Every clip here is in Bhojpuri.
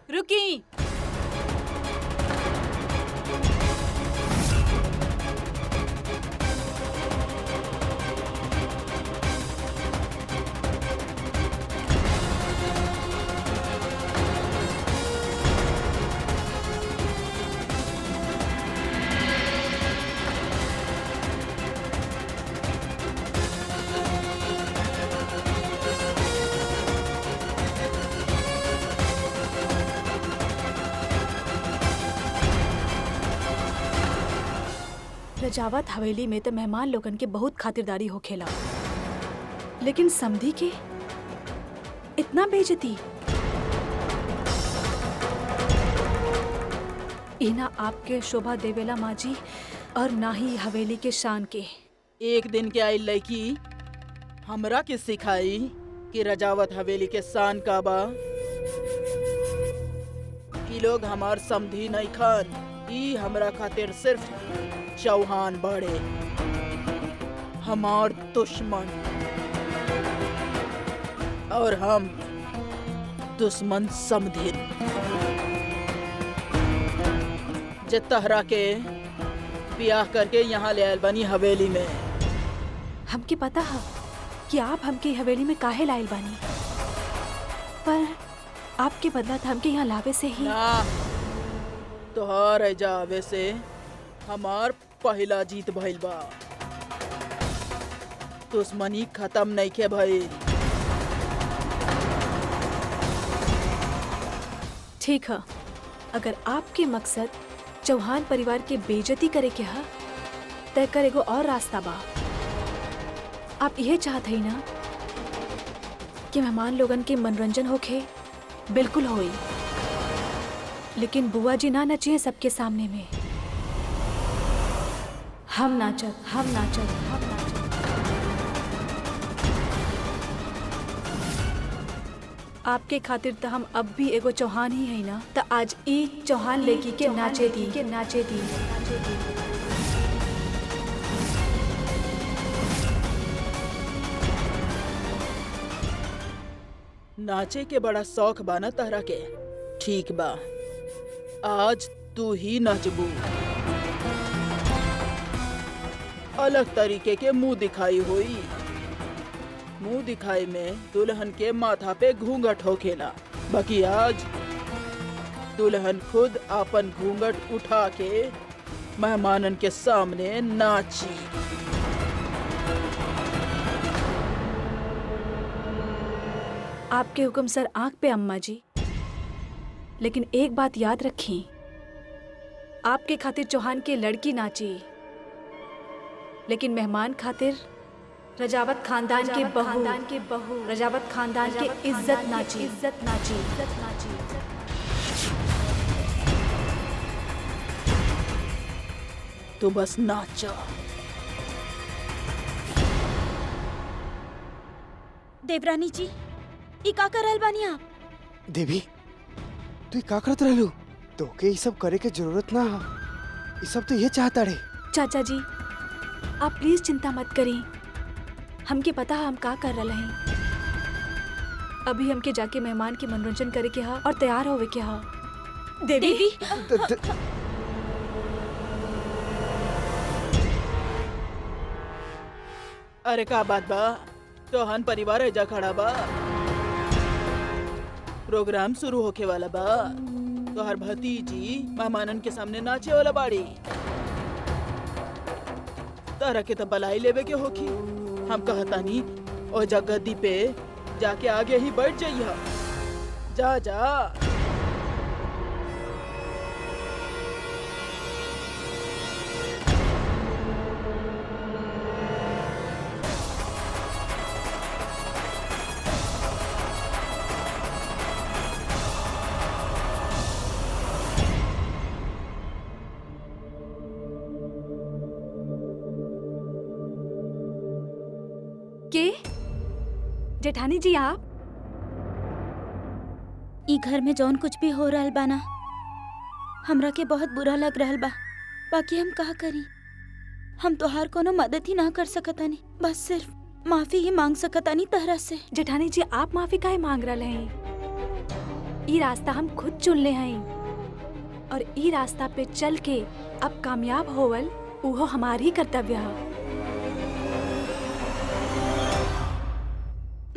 रुकी। रजावत हवेली में तो मेहमान लोगन के बहुत खातिरदारी हो खेला, लेकिन समधी के इतना बेइज्जती। इना आपके शोभा देवेला माजी और ना ही हवेली के शान के। एक दिन के आई लड़की हमरा के सिखाई कि रजावत हवेली के शान का बा। ई लोग हमार समधी नहीं खान, ई हमरा खातिर सिर्फ चौहान बड़े, हमार दुश्मन, और हम दुश्मन समधिन। जे तहरा के ब्याह करके यहाँ ले आयल बनी हवेली में। हमके पता है कि आप हमके हवेली में काहे लायल बानी, पर आपके बदला था हमके यहाँ लावे से ही ना, तोहार जावे से हमार पहला जीत भइल बा। दुश्मनी खत्म नहीं के भइल। ठीक है, अगर आपके मकसद चौहान परिवार के बेइज्जती करे के है तय कर एगो और रास्ता बा। आप यह चाहते ही ना कि मेहमान लोगन के मनोरंजन होखे? बिल्कुल होई, लेकिन बुआ जी ना नचिए सबके सामने में। हम नाचब, हम नाचब, हम नाचब। आपके खातिर तो हम अब भी एगो चौहान ही है ना, तो आज ई चौहान लेकी के नाचे दी, के नाचे दी, नाचे दी। नाचे के बड़ा शौक बा ना तहरा के? ठीक बा, आज तू ही नाचबू। अलग तरीके के मुंह दिखाई हुई। मुंह दिखाई में दुल्हन के माथा पे घूंघट होखेला, बाकी आज दुल्हन खुद अपन घूंघट उठा के मेहमानन के सामने नाची। आपके हुक्म सर आंख पे अम्मा जी, लेकिन एक बात याद रखी, आपके खातिर चौहान के लड़की नाची, लेकिन मेहमान खातिर रजावत खानदान के बहू, रजावत खानदान के इज्जत नाची, इज्जत नाची, इज्जत नाची। तो बस नाचा। देवरानी जी, ई का करल बानी आप? देवी, तू का करत रहलू? तोके ये सब करे के जरूरत ना है, ये सब तो ये चाहता रे। चाचा जी, आप प्लीज चिंता मत करें, हमके पता है हम का कर रहे हैं। अभी हमके जाके मेहमान के मनोरंजन करे के हा और तैयार होवे के हा। देवी, अरे का बात बा? चौहान परिवार एजा खड़ा बा, प्रोग्राम शुरू होके वाला बा। तो हर भतीजी मेहमानन के सामने नाचे वाला बाड़ी। तारा के तो बलाई लेवे के होखी। हम कहतानी ओ जगदी पे जाके आगे ही बैठ जाइए। जा जा। के जेठानी जी, आप ई घर में जौन कुछ भी हो रहल बा ना, हमरा के बहुत बुरा लग रहल बा। बाकी हम का करी? हम तोहार कोनो मदद ही ना कर सकतानी, बस सिर्फ माफी ही मांग सकतानी तहरा से। जेठानी जी, आप माफी काहे मांग रहे हैं? ई रास्ता हम खुद चुन ले हई और ई रास्ता पे चल के अब कामयाब होवल उहो हमार ही कर्तव्य है।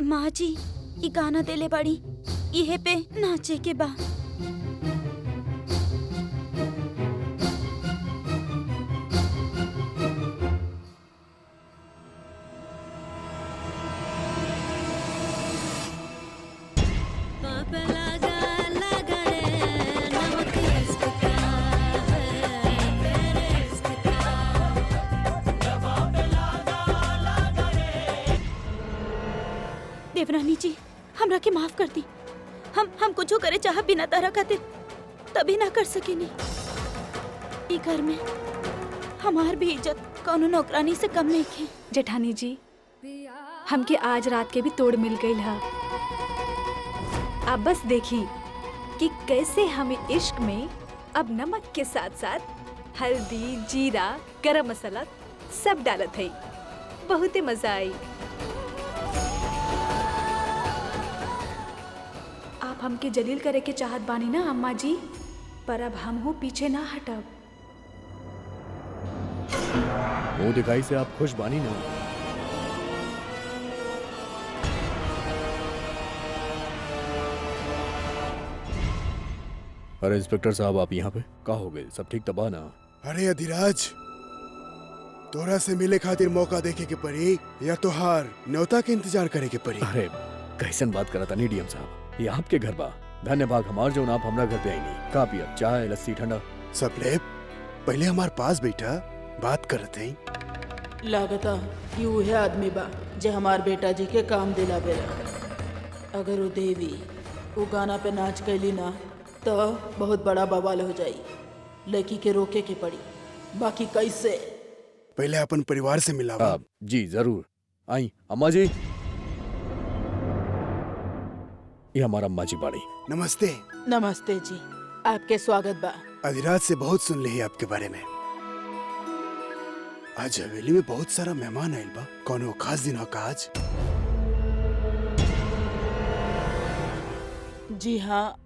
माँ जी ई गाना देले बाड़ी, इहे पे नाचे के बा। देवरानी जी हमरा के माफ कर दी। हम कुछ करे चाह बिना तारा खातिर तभी ना कर सकेनी। ई घर में हमार भी इज्जत कौनो नौकरानी से कम नहीं है। जेठानी जी हमके आज रात के भी तोड़ मिल गई है। आप बस देखी कि कैसे हमें इश्क में अब नमक के साथ साथ हल्दी, जीरा, गरम मसाला सब डालत है। बहुते मजा आई। आप हमके जलील करे के चाहत बानी ना अम्मा जी, पर अब हम हो पीछे ना हटब। मुंह दिखाई से आप खुश बानी ना? अरे इंस्पेक्टर साहब आप यहाँ पे का हो गए? सब ठीक तबा ना? अरे अधिराज, तोरा से मिले खातिर मौका देखे के पड़ी या तोहार न्योता के इंतजार करे के पड़ी? अरे कैसन बात करता नहीं डीएम साहब, ये आपके घर बा। धन्य भाग हमार जो आप हमरा घर पे आई नहीं। का पिया? चाय, लस्सी, ठंडा? सब ले पहले हमार पास बैठा बात करत हैं। लागता कि उहे आदमी बा जे हमार बेटा जी के काम दिला बेला। अगर वो देवी वो गाना पे नाच कैली ना तो बहुत बड़ा बवाल हो जाई। लड़की के रोके के पड़ी, बाकी कैसे? पहले अपन परिवार से मिलावा। जी जरूर। आई अम्मा जी, ये हमारा अम्मा जी बाड़ी। नमस्ते। नमस्ते जी, आपके स्वागत बा। अधिराज से बहुत सुन ली आपके बारे में। आज हवेली में बहुत सारा मेहमान आयल बा। कौनो खास दिन हो का आज? जी हाँ,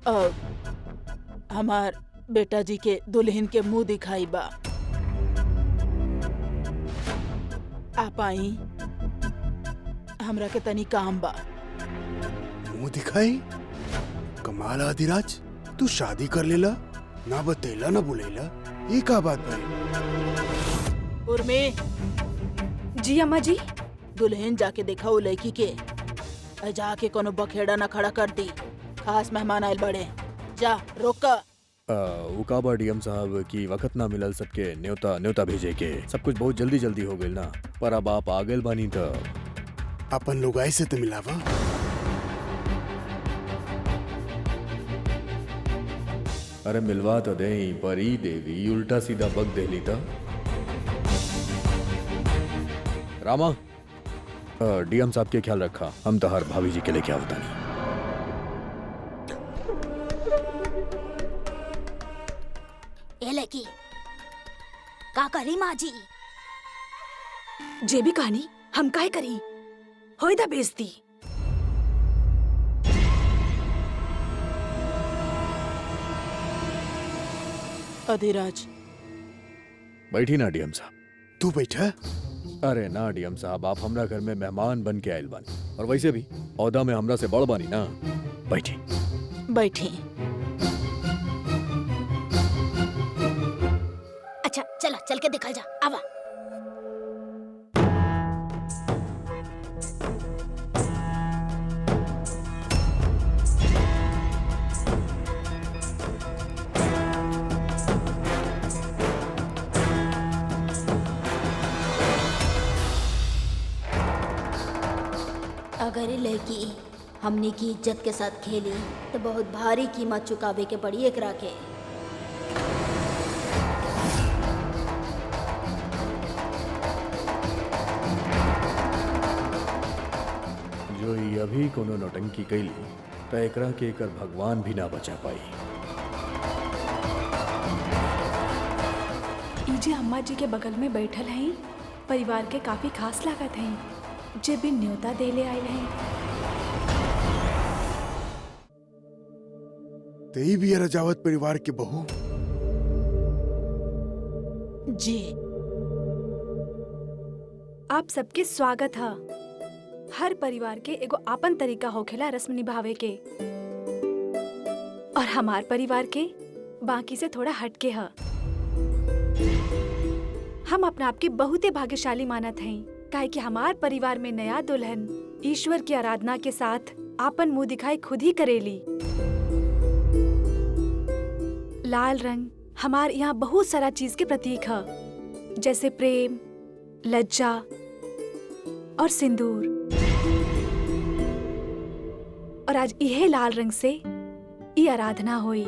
हमार बेटा जी के दुल्हन के मुंह दिखाई बा। आप आई, हमरा के तनी काम बा। मुंह दिखाई? कमाल है अधिराज, तू शादी कर लेला ना बतैला ना बुलेला, ये का बात भाई? उर्मी, जी अम्मा जी। दुल्हन जाके देखा वो लड़की के, जाके कोनो बखेड़ा ना खड़ा कर दी। खास मेहमान आयल बड़े, जा रोक। उकाबा डीएम साहब की वक्त ना मिलल सबके न्योता भेजे के। सब कुछ बहुत जल्दी जल्दी हो गइल ना, पर अब आप आ गइल बानी तो अपन लोगाई से तो मिलावा। अरे मिलवा तो दे, पर ई देवी उल्टा सीधा बग देली था। रामा, डीएम साहब के ख्याल रखा, हम तो हर भाभी जी के लिए क्या बतानी। ए लकी का करी माँ जी? जे भी कहानी हम काहे करी, होई दा बेइज्जती। अधिराज, बैठी ना डीएम साहब। तू बैठा। अरे ना डीएम साहब, आप हमरा घर में मेहमान बन के आयल बानी, और वैसे भी औदा में हमरा से बड़ बानी ना। बैठी। बैठी। अच्छा चला, चल के दिखा जा। आवा। अगर ये लड़की हमने की इज्जत के साथ खेली तो बहुत भारी कीमत चुकावे के पड़ी एकरा के। जो ये अभी कोनो नौटंकी कैली तो एकरा के एकर भगवान भी ना बचा पाई। इजे अम्मा जी के बगल में बैठल हैं, परिवार के काफी खास लागत हैं, जे भी न्योता देले आयल हैं। तेई भी है रजावत परिवार के बहू। जी। आप सबके स्वागत है। हर परिवार के एगो आपन तरीका होखेला रस्म निभावे के, और हमार परिवार के बाकी से थोड़ा हटके है। हम अपना आप के बहुते भाग्यशाली मानत हई, काहे कि हमार परिवार में नया दुल्हन ईश्वर की आराधना के साथ आपन मुंह दिखाई खुद ही करेली। लाल रंग हमार यहाँ बहुत सारा चीज के प्रतीक है, जैसे प्रेम, लज्जा और सिंदूर। और आज यह लाल रंग से ये आराधना हुई।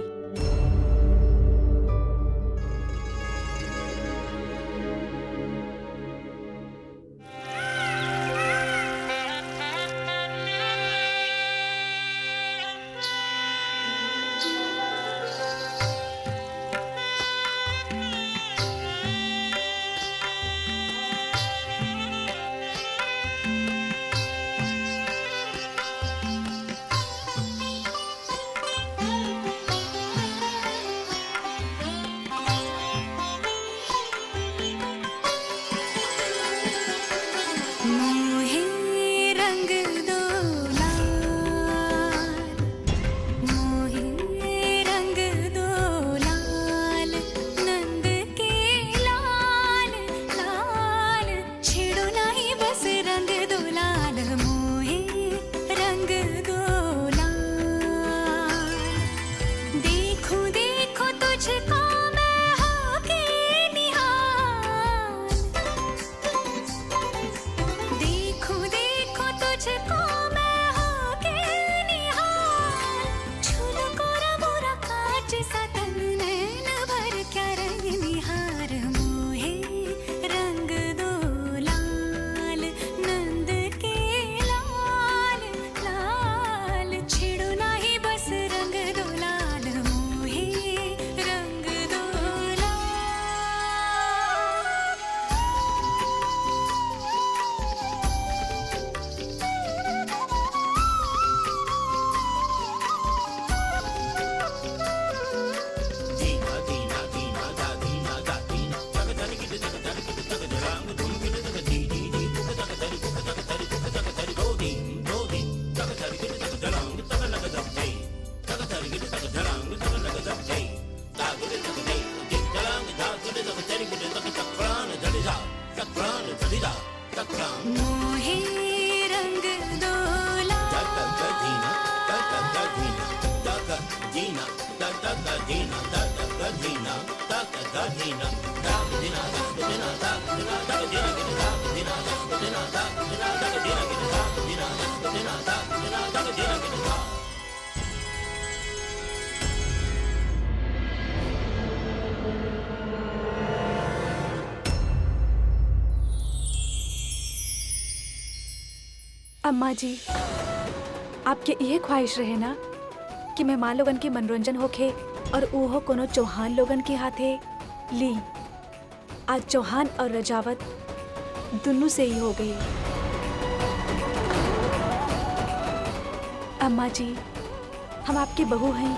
अम्मा जी, आपके यह ख्वाहिश रहे ना कि मेहमान लोगन के मनोरंजन होखे और ओहो कोनो चौहान लोगन के हाथे ली। आज चौहान और रजावत दोनों से ही हो गई। अम्मा जी, हम आपके बहू हैं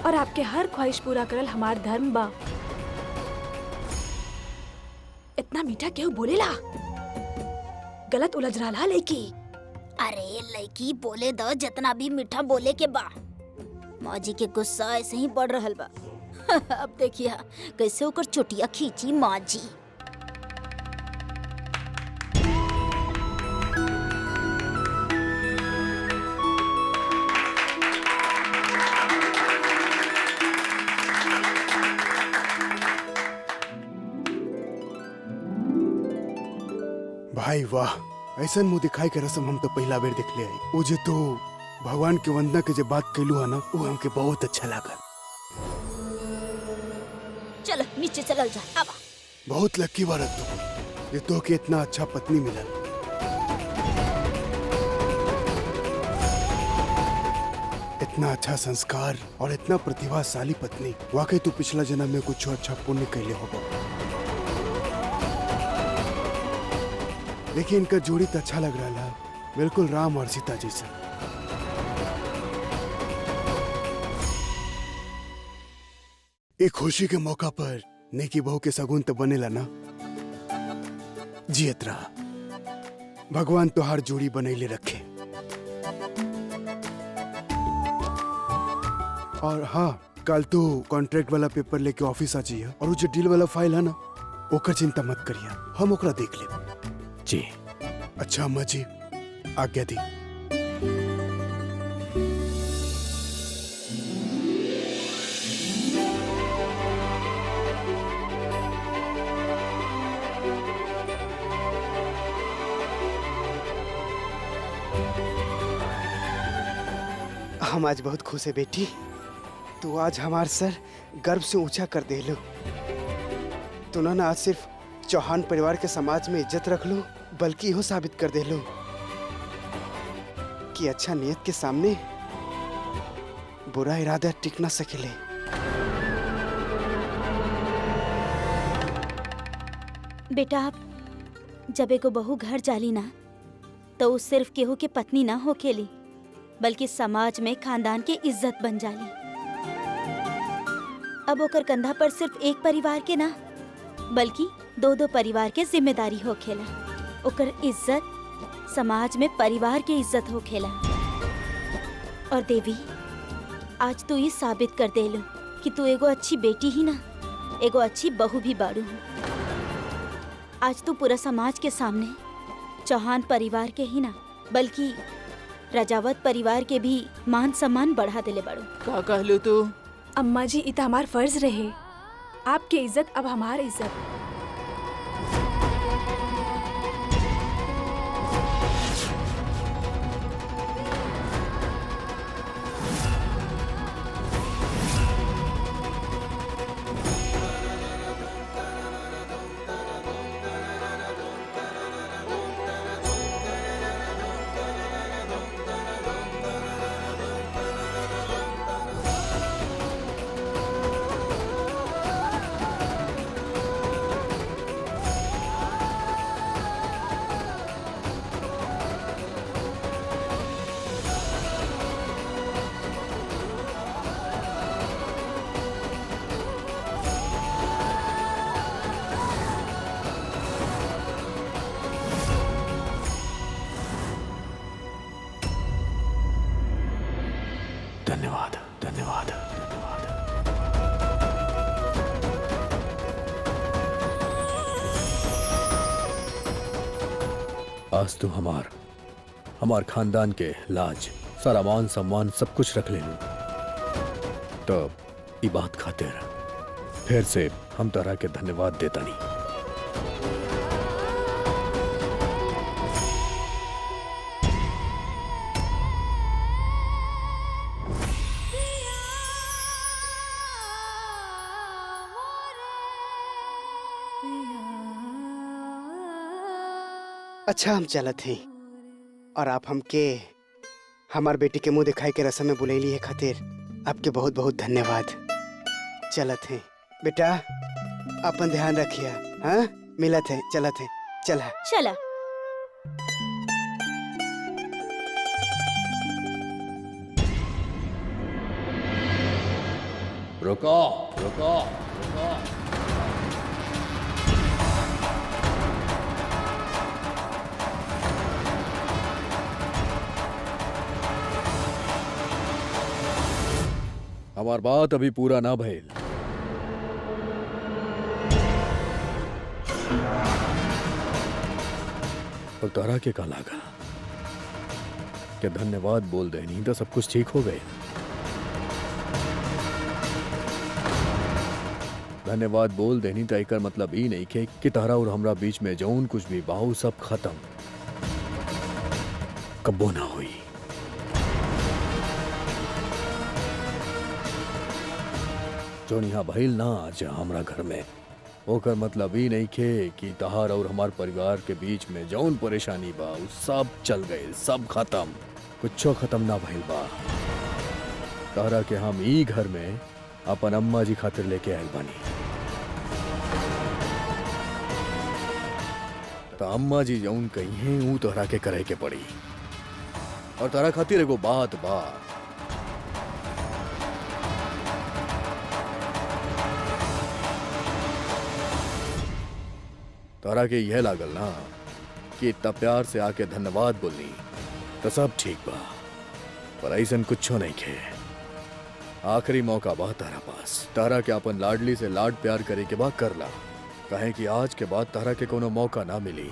और आपके हर ख्वाहिश पूरा करल हमार धर्म बा। इतना मीठा क्यों बोलेला? गलत उलझ रहा लड़की। अरे लड़की बोले दो जितना भी मीठा बोले के बा। माँ जी के गुस्सा ऐसे ही बढ़ रहल बा। अब देखिए कैसे ओकर चुटिया खींची माँ जी। भाई वाह, ऐसा मुंह दिखाई के रस्म हम तो पहला बेर देख ले आई। वो जे तो भगवान के वंदना के जे बात कैलू है ना, वो हमके बहुत अच्छा लगा। चलो नीचे चलल जा। अब बहुत लकी बारत तू, ये तो के इतना अच्छा पत्नी मिलल। इतना अच्छा संस्कार और इतना प्रतिभाशाली पत्नी। वाकई तू पिछला जन्म में कुछ अच्छा पुण्य कैले होगा। देखिए इनका जोड़ी तो अच्छा लग रहा है, बिल्कुल राम और सीता जैसा। एक खुशी के मौका पर नेकी बहू के सगुन तो बनेला ना। जियत रहा, भगवान तोहार जोड़ी बनैले रखे। और हाँ, कल तू कॉन्ट्रैक्ट वाला पेपर लेके ऑफिस आ जाइए, और वो जो डील वाला फाइल है ना, ओकर चिंता मत करिए, हम ओकरा देख लेब। जी। अच्छा अम्मा जी, आज्ञा दी। हम आज बहुत खुश है बेटी। तू आज हमार सर गर्व से ऊंचा कर दे लो। तू ना आज सिर्फ चौहान परिवार के समाज में इज्जत रख लो, बल्कि इहो साबित कर दे लो कि अच्छा नियत के सामने बुरा इरादा टिक ना सकेले। बेटा, आप जब एगो बहू घर जाली ना तो वो सिर्फ केहू के पत्नी ना होकेली, बल्कि समाज में खानदान के इज्जत बन जाली। अब ओकर कंधा पर सिर्फ एक परिवार के ना, बल्कि दो दो परिवार के जिम्मेदारी होखेला। ओकर इज्जत समाज में परिवार के इज्जत होखेला। और देवी, आज तू ये साबित कर देलो कि तू एगो अच्छी बेटी ही ना, एगो अच्छी बहू भी बाड़ू। आज तू पूरा समाज के सामने चौहान परिवार के ही ना, बल्कि राजावत परिवार के भी मान सम्मान बढ़ा देले बाड़ू। का कहलू तू? अम्मा जी, इत हमार फर्ज रहे। आपके इज्जत अब हमार इज्जत। धन्यवाद, धन्यवाद, धन्यवाद। आज तो हमार खानदान के लाज, सारा मान सम्मान सब कुछ रख ले लूं, तो ई बात खातिर फिर से हम तरह के धन्यवाद देता नहीं। अच्छा, हम चलत हैं, और आप हमके हमार बेटी के मुंह दिखाई के रस्म में बुलैली है खातिर आपके बहुत बहुत धन्यवाद। चलत हैं बेटा, अपन ध्यान रखिए। हाँ, मिलत है, चलत है, चला चला। रुको, रुको, रुको। हमार बात अभी पूरा ना भइल। और तारा के का लागल कि धन्यवाद बोल देनी तो सब कुछ ठीक हो गए। धन्यवाद बोल देनी तो एकर मतलब ई नहीं के कि तारा और हमरा बीच में जौन कुछ भी बाहु सब खत्म कब्बो ना हुई। जो यहाँ भइल ना आज हमरा घर में, ओकर मतलब ई नहीं के कि तहार और हमार परिवार के बीच में जौन परेशानी बा उ सब चल गए, सब खत्म, कुछो खत्म ना भइल बा। तहरा के हम ई घर में अपन अम्मा जी खातिर लेके आयल बानी। तो अम्मा जी जौन कही है ऊ तोहरा के करे के पड़ी। और तारा खातिर एगो बात बा, तारा के यह लागल ना कि इतना प्यार से आके धन्यवाद बोलनी तो सब ठीक बा, पर ऐसन कुछो नहीं खे। आखिरी मौका बा तारा पास। तारा के अपन लाडली से लाड प्यार करे के बाद कर ला, कहे कि आज के बाद तारा के कोनो मौका ना मिली।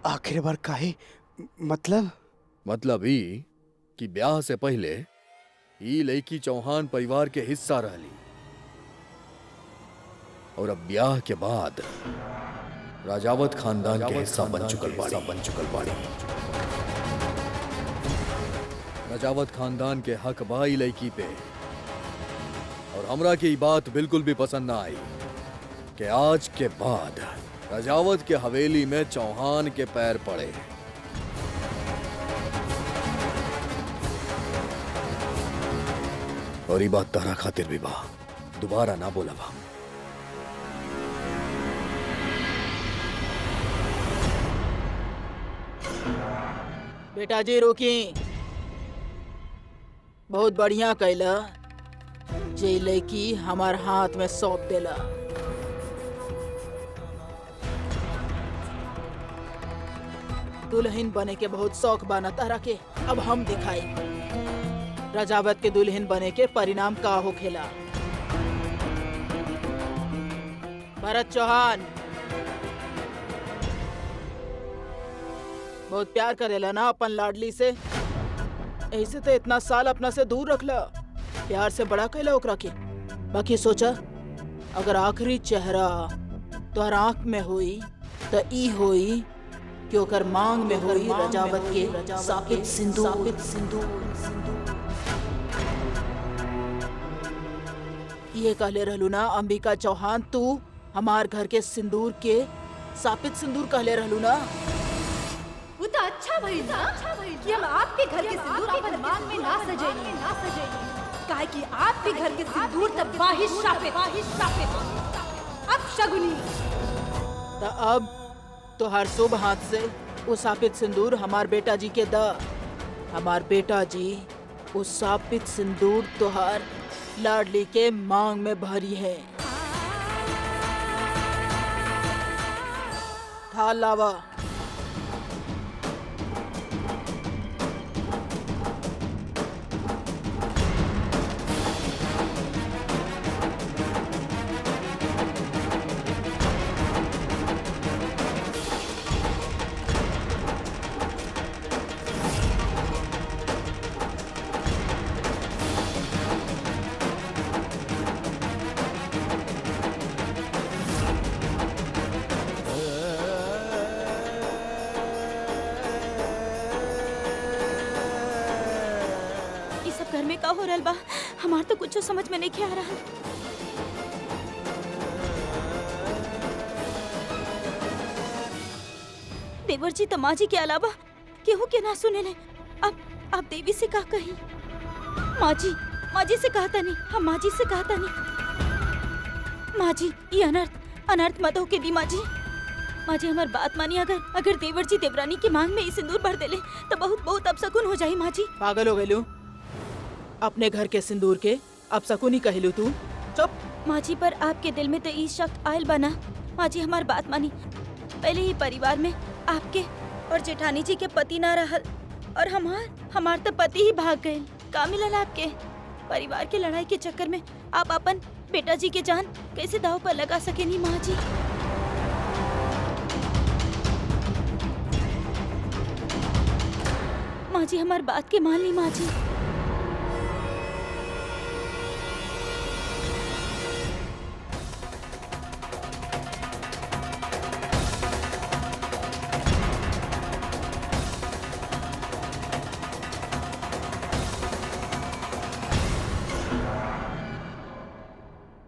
आखिरी बार काहे? मतलब ई कि ब्याह से पहले ई लड़की चौहान परिवार के हिस्सा रहली, और अब ब्याह के बाद राजावत खानदान के हिस्सा बन चुकल बाड़ी। राजावत खानदान के हक बा ई लड़की पे, और हमरा की बात बिल्कुल भी पसंद ना आई कि आज के बाद राजावत के हवेली में चौहान के पैर पड़े। और ये बात तारा खातिर भी बा, दोबारा ना बोला बा। बेटा जी रोकी, बहुत बढ़िया कैला जे लड़की हमार हाथ में सौंप देला। दुल्हन बने के बहुत शौक बाना तारा के, अब हम दिखाई राजावत के दुल्हन बने के परिणाम का होखेला। भरत चौहान बहुत प्यार करेला ना अपन लाडली से, ऐसे तो इतना साल अपना से दूर रखला, प्यार से बड़ा कैला ओकरा के। बाकी सोचा अगर आखिरी चेहरा तोहर आंख में हुई तो ई होई कि ओकर मांग में होई राजावत के सापित सिंदूर। ये कहले रहलू ना अंबिका चौहान, तू हमार घर के सिंदूर के सापित सिंदूर कहले रहलू ना। वो तो अच्छा भइल ना कि हम आपके घर के सिंदूर अपन मांग में ना सजैनी, काहे कि आपके घर के सिंदूर तब बाहिश शापित। अब शगुनी तो अब तोहार शुभ हाथ से वो सापित सिंदूर हमार बेटा जी के दा। हमार बेटा जी वो सापित सिंदूर तोहार लाडली के मांग में भरी है। थाल लावा। घर में का हो रहल बा? हमार तो कुछ समझ में नहीं आ रहा। देवर जी तमाजी के अलावा केहू के ना सुने ले। अब देवी से का कही? माँ जी से कहता नहीं, हम माँ जी से कहता नहीं। माँ जी ये अनर्थ मत हो के दी। माँ जी हमार बात मानी। अगर देवर जी देवरानी की मांग में ये सिंदूर भर देले तो बहुत अपशकुन हो जाई। माँ जी पागल हो गई अपने घर के सिंदूर के अब शकुनी कहलू तू। चुप। माँ जी पर आपके दिल में तो ई शक आयल बना। माँ जी हमार बात मानी। पहले ही परिवार में आपके और जेठानी जी के पति ना रहल, और हमार तो पति ही भाग गए। का मिलल आपके? परिवार के लड़ाई के चक्कर में आप अपन बेटा जी के जान कैसे दाव पर लगा सकेनी? माँ जी हमार बात के मान ली। माँ जी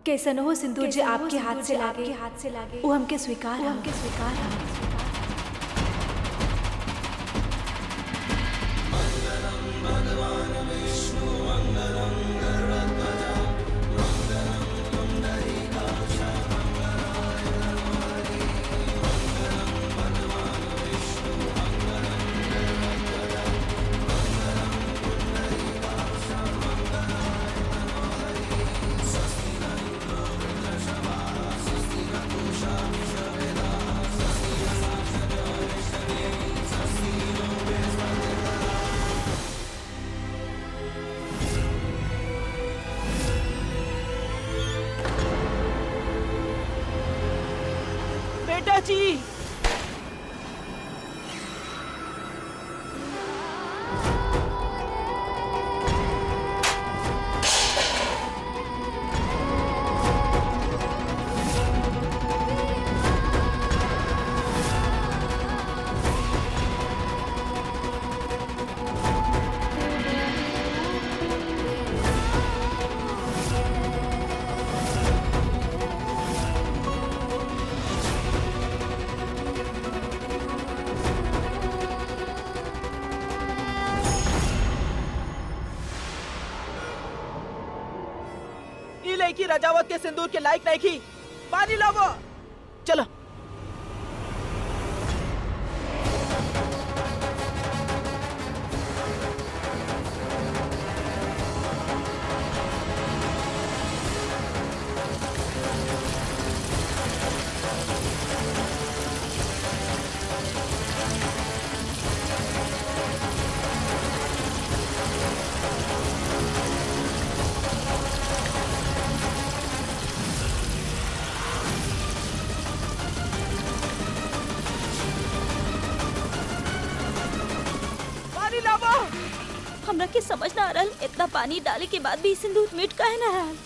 कैसन हो सिंदूर जे आपके हाथ से लागे वो हमके स्वीकार। जी। ई लड़की रजावत के सिंदूर के लायक नहीं की। पानी लावो। चलो। पानी लावो। हमरा के समझ ना आ रहल इतना पानी डाले के बाद भी सिंदूर मिट काहे ना रहल।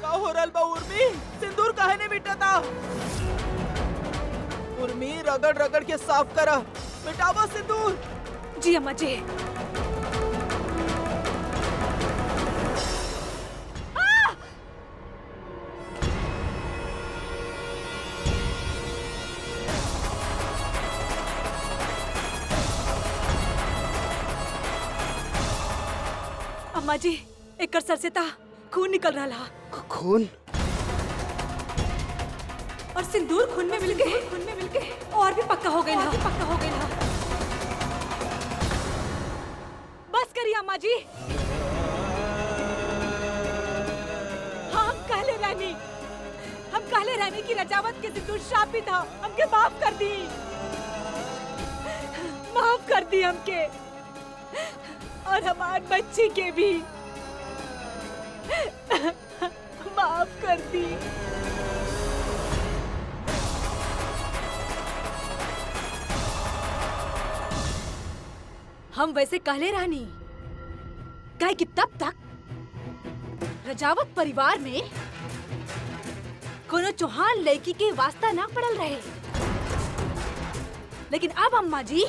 का हो रहल बा उर्मी? सिंदूर काहे ने मिटता? उर्मी रगड़ रगड़ के साफ करा। मिटावा सिंदूर। जी अम्मा जी। अम्मा जी एकर सर से ता खून निकल रहा हा। खून? और सिंदूर खून में मिल के और भी पक्का हो गया। बस करिए अम्मा जी। हाँ हम कहले रहनी कि रजावत के सिंदूर श्रापित था। हमके माफ कर दी हमके और हमार बच्ची के भी माफ कर दी। हम वैसे कहले रहनी काहे कि तब तक रजावत परिवार में कोनो चौहान लड़की के वास्ता ना पड़ल रहे। लेकिन अब अम्मा जी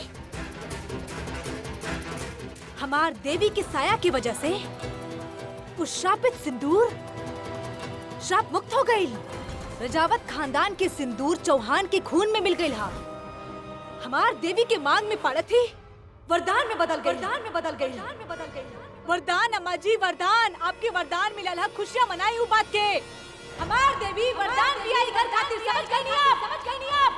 हमार देवी की साया की वजह से उस श्रापित सिंदूर श्राप मुक्त हो गई। रजावत खानदान के सिंदूर चौहान के खून में मिल गई। हमार देवी के मांग में पड़ा थी वरदान में बदल गई। वरदान अम्मा जी वरदान। आपके वरदान मिलल है। खुशियां मनाई हूँ बात के। हमार देवी वरदान दिया घर खातिर। समझ गई नहीं आप?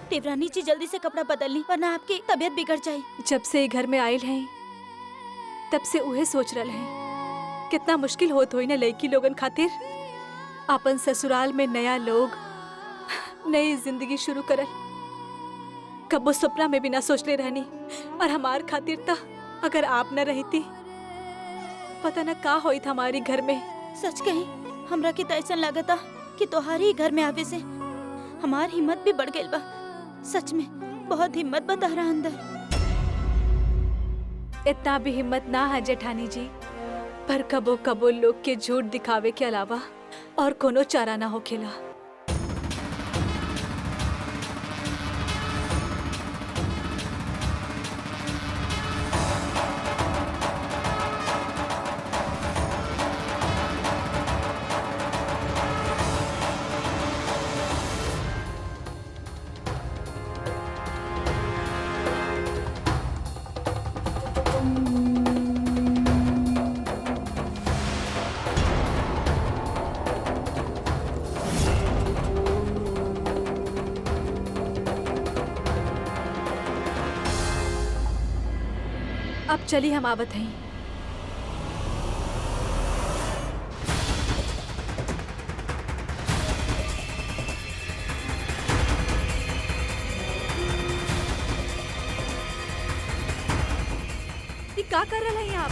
देवरानी जी जल्दी से कपड़ा बदल ली वरना आपकी तबीयत बिगड़ जाए। जब से घर में आयल हैं तब से उहे सोच रहे हैं कितना मुश्किल होत होई ना लड़की लोगन खातिर। अपन ससुराल में नया लोग नई जिंदगी शुरू करल कबो सपना में भी ना सोचले रहनी। और हमार खातिर था अगर आप न रहती पता न का होई था हमारी घर में। सच कही हमरा के तो ऐसा लगता कि तोहारी घर में आवे से हमार हिम्मत भी बढ़ गई बा। सच में बहुत हिम्मत बा तहरा अंदर। इतना भी हिम्मत ना है जेठानी जी, पर कबो कबो लोग के झूठ दिखावे के अलावा और कोनो चारा ना होखेला। अब चली हम आवत हई। ये का कर रहे हैं आप?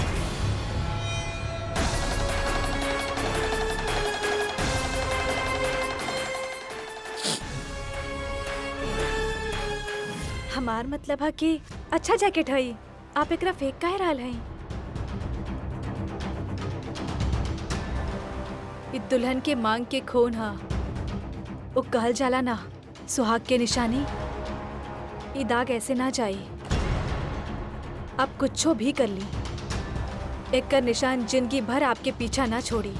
हमार मतलब है कि अच्छा जैकेट है, आप एकरा फेंक काहे रहल हई? इ दुल्हन के मांग के खून हा। वो कहल जाला ना, सुहाग के निशानी। इ दाग ऐसे ना जाई। आप कुछो भी कर ली, एकर निशान जिंदगी भर आपके पीछा ना छोड़ी।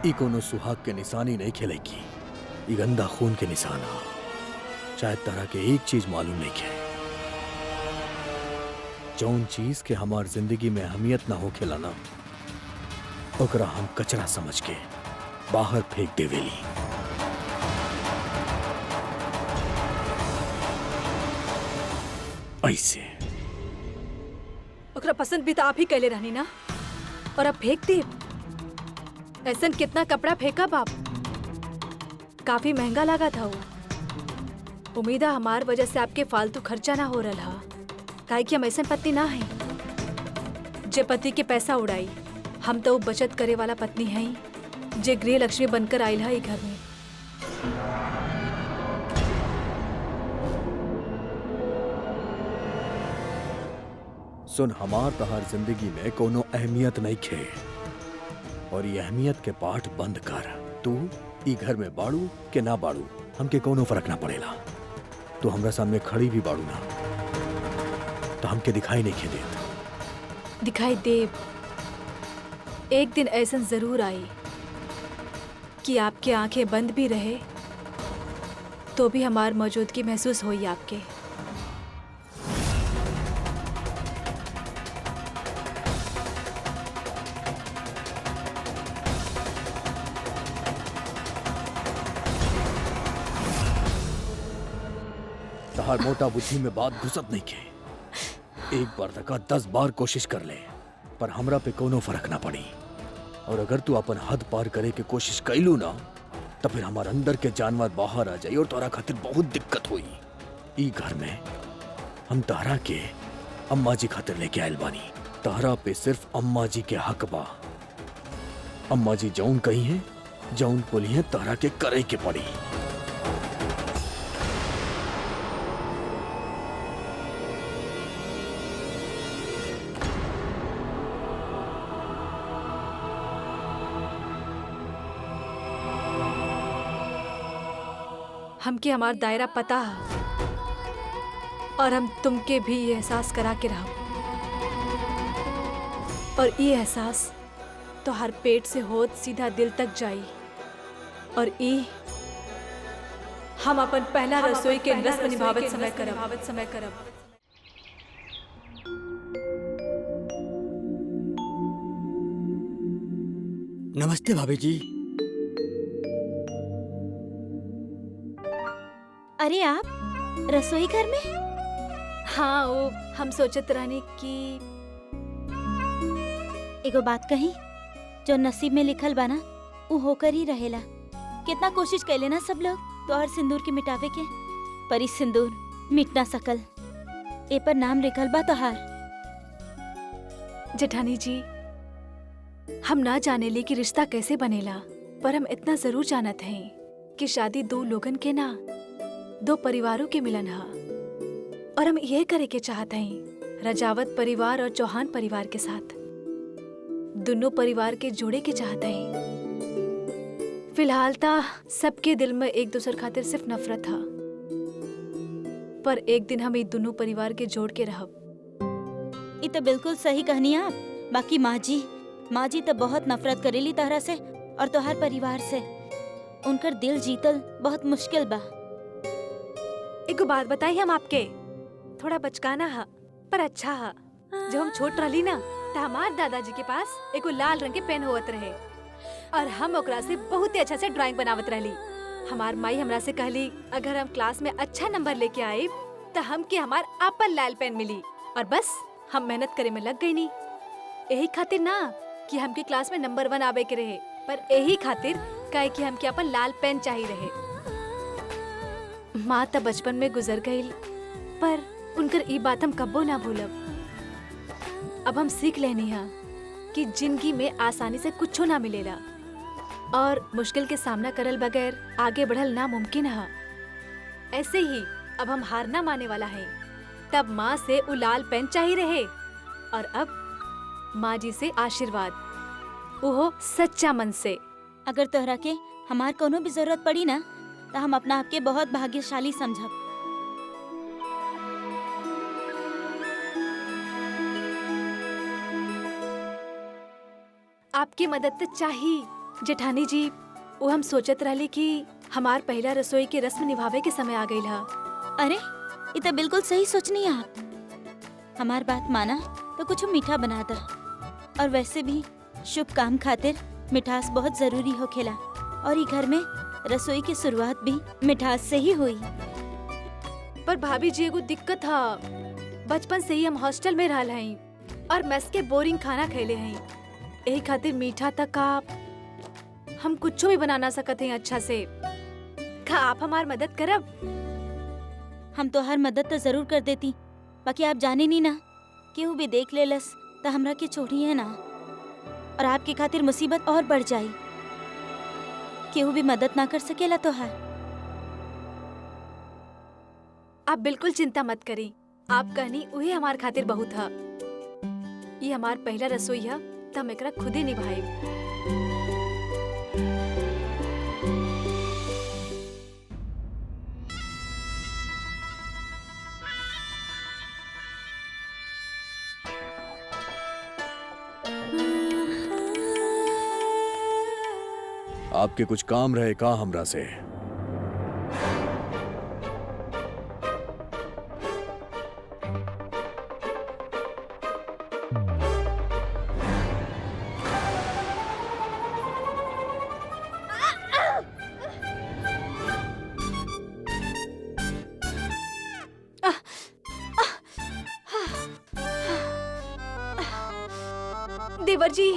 ई कोनो सुहाग के निशानी नहीं खेलेगी, ई गंदा खून के निशान हा। शायद तरह के एक चीज मालूम नहीं है, जौन चीज के हमार जिंदगी में अहमियत ना हो खिलाना, ओकरा हम कचरा समझ के बाहर फेंक देवेली। ऐसे ओकरा पसंद भी तो आप ही कैले रहनी ना, और अब फेंक दे। ऐसन कितना कपड़ा फेंका बाप, काफी महंगा लगा था वो। उम्मीद है हमार वजह से आपके फालतू खर्चा ना हो रहा, काहे कि हम ऐसन पत्नी ना है जे पति के पैसा उड़ाई। हम तो बचत करे वाला पत्नी हैं जे गृह लक्ष्मी बनकर आयल है घर में। सुन, हमार तहार जिंदगी में कोनो अहमियत नहीं खे, और ये अहमियत के पाठ बंद कर। तू ई घर में बाड़ू के ना बाड़ू, हमके कोनो फर्क ना पड़ेला। तू हमरा सामने खड़ी भी बाड़ू ना, तो हमके दिखाई नहीं खे देत। दिखाई दे, एक दिन ऐसा जरूर आई कि आपके आंखें बंद भी रहे तो भी हमार मौजूदगी महसूस हुई आपके। तहार मोटा बुद्धि में बात घुसत नहीं के। एक बार तक 10 बार कोशिश कर ले, पर हमरा पे कोनो फर्क ना पड़ी। और अगर तू अपन हद पार करे के कोशिश कैलू ना, तो फिर हमारे अंदर के जानवर बाहर आ जाई और तोरा खातिर बहुत दिक्कत हुई। ई घर में हम तहरा के अम्मा जी खातिर लेके आयल बानी। तहरा पे सिर्फ अम्मा जी के हक बा। अम्मा जी जौन कही है, जौन बोली है, तहरा के करे के पड़ी। हमके हमार दायरा पता है, और हम तुमके भी ये एहसास करा के रहो। और ये एहसास तो हर पेट से होत सीधा दिल तक जाई। और हम अपन पहला रसोई के रस्म निभावत समय करब। नमस्ते भाभी जी। अरे आप रसोई घर में? हाँ, वो हम सोचत रहने कि एगो बात कही, जो नसीब में लिखल बा ना, वो होकर ही रहेला। कितना कोशिश कैले ना सब लोग तोहर सिंदूर के मिटावे के, पर इस सिंदूर मिट ना सकल। ए पर नाम लिखल बा तोहार। जेठानी जी, हम ना जाने ली कि रिश्ता कैसे बनेला, पर हम इतना जरूर जानत हैं कि शादी दो लोगन के ना, दो परिवारों के मिलन है। और हम ये करे के चाहते हैं रजावत परिवार और चौहान परिवार के साथ, दोनों परिवार के जोड़े के चाहते हैं। फिलहाल ता सबके दिल में एक दूसरे खातिर सिर्फ नफरत है, पर एक दिन हम ये दोनों परिवार के जोड़ के रहब। ये तो बिल्कुल सही कहनी आप। बाकी माँ जी तो बहुत नफरत करेली तहरा से और तोहार परिवार से। उनकर दिल जीतल बहुत मुश्किल बा। एक बात बताई हम आपके, थोड़ा बचकाना है पर अच्छा है। जब हम छोट रही ना, तो हमार दादाजी के पास एक लाल रंग के पेन होत रहे, और हम ओकरा से बहुत ही अच्छा से ड्राइंग बनावत रहली। हमार माई हमरा से कहली, अगर हम क्लास में अच्छा नंबर लेके आए तो हम के हमार आपन लाल पेन मिली और बस हम मेहनत करे में लग गई नहीं। यही खातिर ना कि हमके क्लास में नंबर 1 आवे के रहे, पर यही खातिर काहे कि हमके अपन लाल पेन चाहिए रहे। माँ तो बचपन में गुजर गई, पर उनकर ई बात हम कब्बो ना भूलब। अब हम सीख लेनी है कि जिंदगी में आसानी से कुछ ना मिलेला और मुश्किल के सामना करल बगैर आगे बढ़ल नामुमकिन है। ऐसे ही अब हम हार ना माने वाला है। तब माँ से उ लाल पेन चाहिए रहे और अब माँ जी से आशीर्वाद, वो सच्चा मन से। अगर तोहरा के हमार कोनो भी जरूरत पड़ी ना तो हम अपना आपके बहुत भाग्यशाली समझब। आपकी मदद तो चाहिए जेठानी जी। वो हम सोचत रहली कि हमार पहला रसोई के रस्म निभावे के समय आ गई है। अरे ये तो बिल्कुल सही सोचनी है आप। हमार बात माना तो कुछ मीठा बना दा। और वैसे भी शुभ काम खातिर मिठास बहुत जरूरी होखेला और ये घर में रसोई की शुरुआत भी मिठास से ही हुई। पर भाभी जी एगो दिक्कत है, बचपन से ही हम हॉस्टल में रहल हई और मेस के बोरिंग खाना खैले हई। यही खातिर मीठा तक आप हम कुछ भी बना ना सकत हैं अच्छा से। का आप हमार मदद करब? हम तो हर मदद तो जरूर कर देती, बाकी आप जाने नहीं ना केहू भी देख लेलस तो हमरा के छोड़ी है ना और आपके खातिर मुसीबत और बढ़ जाई। केहू भी मदद ना कर सकेला तो हर। आप बिल्कुल चिंता मत करी, आप कहनी उहे हमार खातिर बहुत है। ये हमार पहला रसोई है तो हम एकरा खुदे निभाए। आपके कुछ काम रहे का हमरा से? देवर जी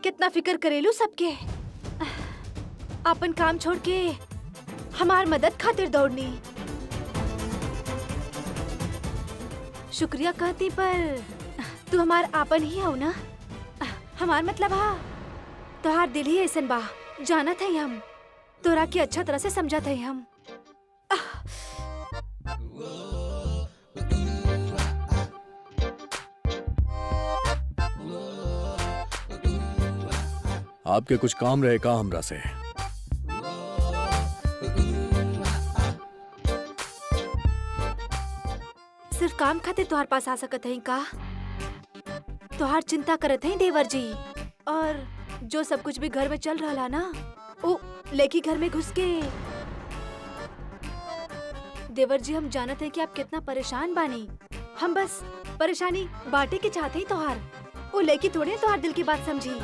कितना फिक्र करेलू सबके। अपन काम छोड़ के हमार मदद खातिर दौड़नी। शुक्रिया कहती पर तू हमार आपन ही हो ना। हमार मतलब हा तोहार दिल ही ऐसन बा। जाना थे हम तोरा के अच्छा तरह से समझा थे हम। आपके कुछ काम रहे का हमरा से? सिर्फ काम खातिर तोहार पास आ सकत हई का? तोहार चिंता करत हई देवर जी, और जो सब कुछ भी घर में चल रहा ना वो लेकी घर में घुस के। देवर जी हम जानत है कि आप कितना परेशान बानी। हम बस परेशानी बांटे के चाहते ही तोहार। वो लेकी थोड़े तोहार दिल की बात समझी।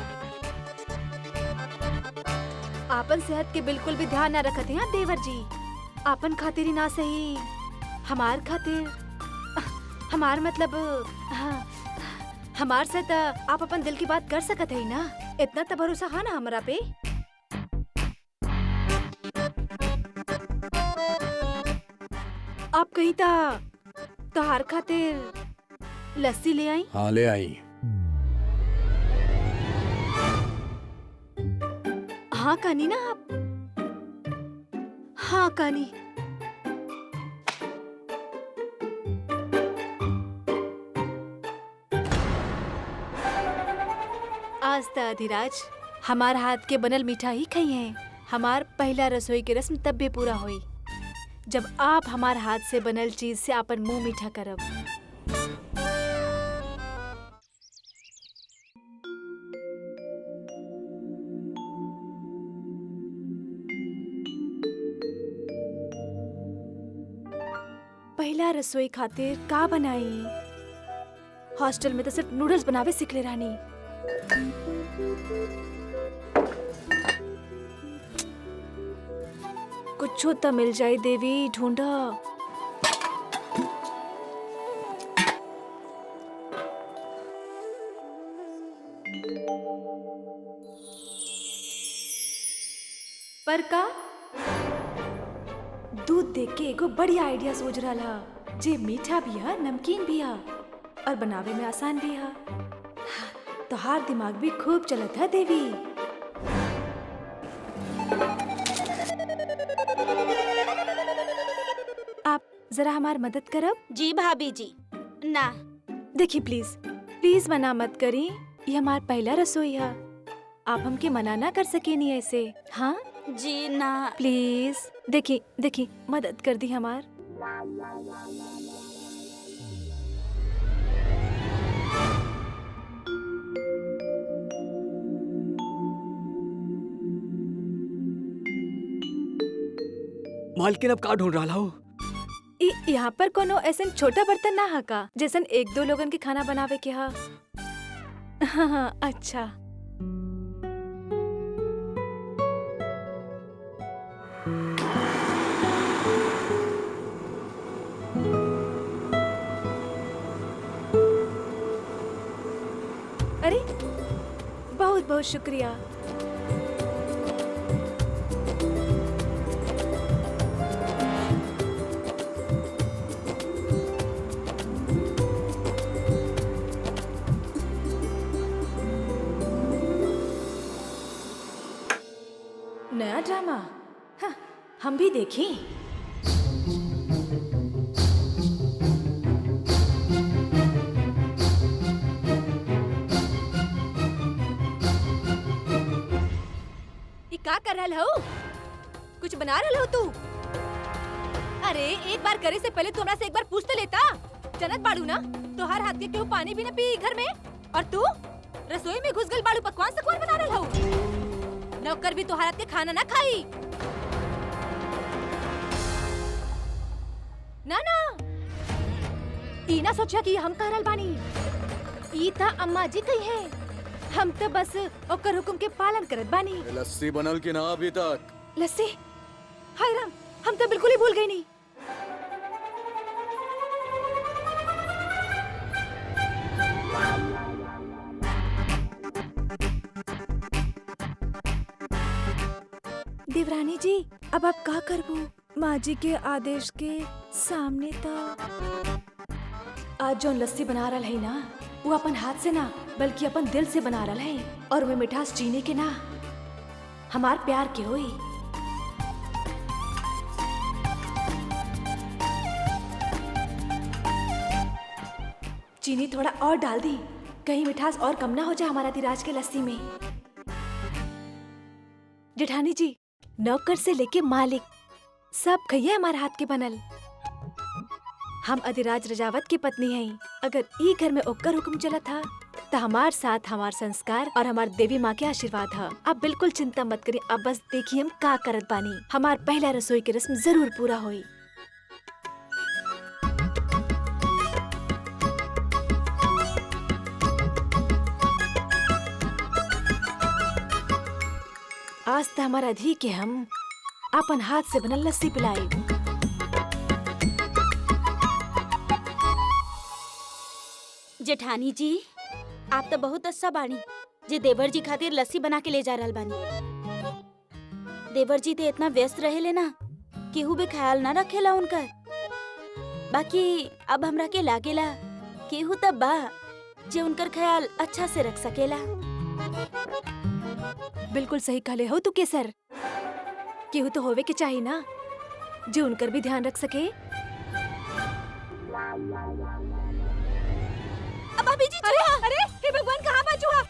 आपन सेहत के बिल्कुल भी ध्यान न रखते हैं देवर जी। आपन खातिर ही ना सही हमार खातिर, हमार मतलब हाँ, हमार से तो आप अपन दिल की बात कर सकते हैं ना। इतना तो भरोसा है ना हमरा पे। आप कहीं तोहार खातिर लस्सी ले आई? हाँ ले आई। हाँ कानी ना आप? हाँ कानी। आज तो अधिराज हमार हाथ के बनल मीठा ही खाई है। हमार पहला रसोई के रस्म तब भी पूरा हुई जब आप हमार हाथ से बनल चीज से अपन मुंह मीठा करब। पहला रसोई खातिर का बनाई? हॉस्टल में तो सिर्फ नूडल्स बनावे सीख ले रानी। कुछ तो मिल जाए देवी, ढूंढा। पर का दूध देख के एगो बढ़िया आइडिया सोच रहा हा, जे मीठा भी है, नमकीन भी है और बनावे में आसान भी है। तोहार दिमाग भी खूब चलत है देवी। आप जरा हमार मदद करब? जी भाभी जी। ना, देखिए प्लीज प्लीज मना मत करी, ये हमार पहला रसोई है, आप हमके मना ना कर सके नहीं ऐसे। हाँ जी ना। प्लीज देखिए देखिए मदद कर दी हमार। मालकिन अब का ढूंढ रहा हो? यहाँ पर कोनो ऐसन छोटा बर्तन ना है का जैसन एक दो लोगन के खाना बनावे के हा? हाँ अच्छा। अरे बहुत बहुत शुक्रिया। नया ड्रामा? हाँ, हम भी देखें। का कर रहल हो? कुछ बना रहल हो तू? अरे एक बार करे से पहले तू हमरा से एक बार पूछ तो लेता। जनत बाड़ू ना तोहार हाथ के केहू पानी भी न पी घर में, और तू रसोई में घुस गल बाड़ू पकवान से कौन बना रहल हो? नौकर भी तोहार हाथ के खाना ना खाई। ना ना ई ना सोचा कि हम कह रहल बानी। ई था अम्मा जी कही है, हम तो बस ओकर हुकुम के पालन करत बानी। लस्सी बनल कि ना अभी तक? लस्सी? हाय राम, हम तो बिल्कुल ही भूल गई नहीं। देवरानी जी अब आप का करबो? माँ जी के आदेश के सामने था। आज जो लस्सी बना रहा है ना, वो अपन हाथ से ना बल्कि अपन दिल से बना रहा है, और वो मिठास चीनी के ना हमार प्यार के होई। चीनी थोड़ा और डाल दी, कहीं मिठास और कम ना हो जाए हमारा धीराज के लस्सी में। जेठानी जी नौकर से लेके मालिक सब खइए हमारे हाथ के बनल। हम अधिराज रजावत की पत्नी हैं। अगर ई घर में ओकर हुक्म चला था तो हमार साथ हमार संस्कार और हमार देवी माँ के आशीर्वाद है। आप बिल्कुल चिंता मत करिए, अब बस देखिए हम का करत बानी। हमार पहला रसोई की रस्म जरूर पूरा होई। आज तो हमारा धी के हम अपन हाथ से बनल लस्सी पिलाई। जेठानी जी आप तो बहुत अच्छा बानी जे देवर जी खातिर लस्सी बना के ले जा रहल बानी। देवर जी ते इतना व्यस्त रहेले ना, केहू भी ख्याल ना रखेला उनका। बाकी अब हमरा के लागेला केहू तब बा जे उनकर ख्याल अच्छा से रख सकेला। बिल्कुल सही कहले हो तू केसर, केहू तो होवे के चाहिए ना जो उनकर भी ध्यान रख सके। अब भाभी जी चूहा! अरे हे भगवान, कहाँ बा चूहा?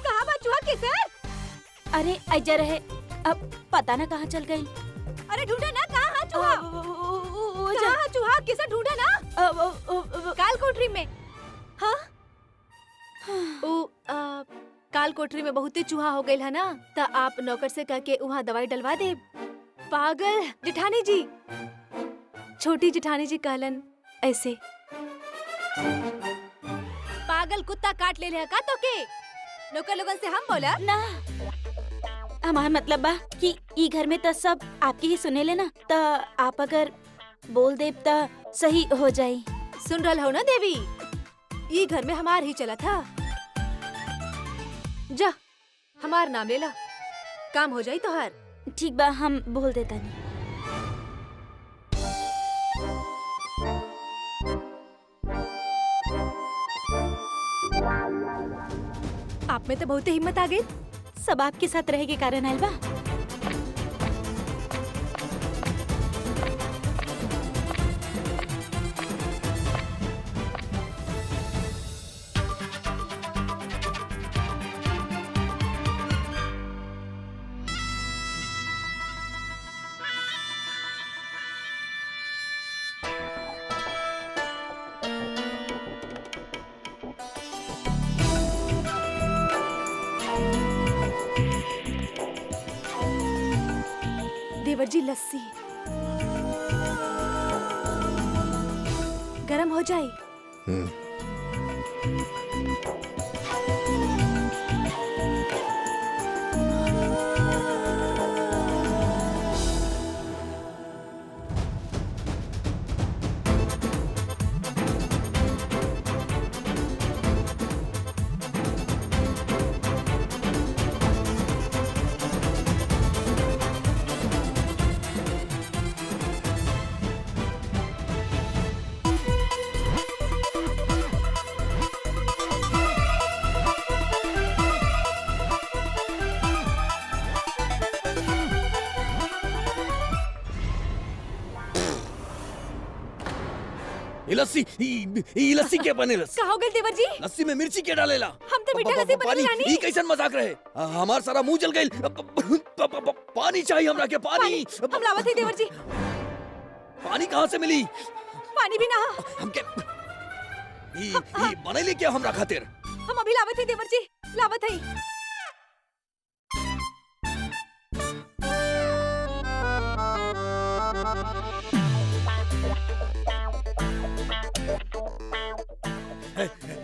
कहाँ बा चूहा केसर? अरे ऐजा रहे, अब पता ना कहाँ चल गई। अरे ढूंढा ना, कहाँ है चूहा? कहाँ है चूहा? केसर ढूंढा ना? काल कोठरी में। हाँ काल कोठरी में बहुते चूहा हो गई है ना, तो आप नौकर से कह के वहाँ दवाई डलवा दे। पागल जेठानी जी, छोटी जेठानी जी कहलन ऐसे। पागल कुत्ता काट ले का तो के नौकर लोगन से हम बोला ना। हमार मतलब बा कि ई घर में तो सब आपकी ही सुने ले ना, तो आप अगर बोल देब तो सही हो जाई। सुन रहा हो ना देवी, ई घर में हमार ही चला था। जा हमार नाम ले ला, काम हो जाई तोहार। ठीक बा, हम बोल देता नहीं। आप में तो बहुत हिम्मत आ गई। सब आपके साथ रहे के कारण आइल बा। देवर जी लस्सी गरम हो जाए। ये लस्सी क्या बनेलस? का हो गइल देवर जी? लस्सी में मिर्ची के डालेला? हम तो मीठा लस्सी बनेला रानी। ई कैसन मजाक रहे? हमार सारा मुंह जल गइल। पानी चाहिए हमरा के, पानी। हम लावत है देवर जी। पानी कहाँ से मिली? पानी भी ना। हमके ई बनैली क्या हमरा खातिर? हम अभी लावत है देवर जी, लावत है।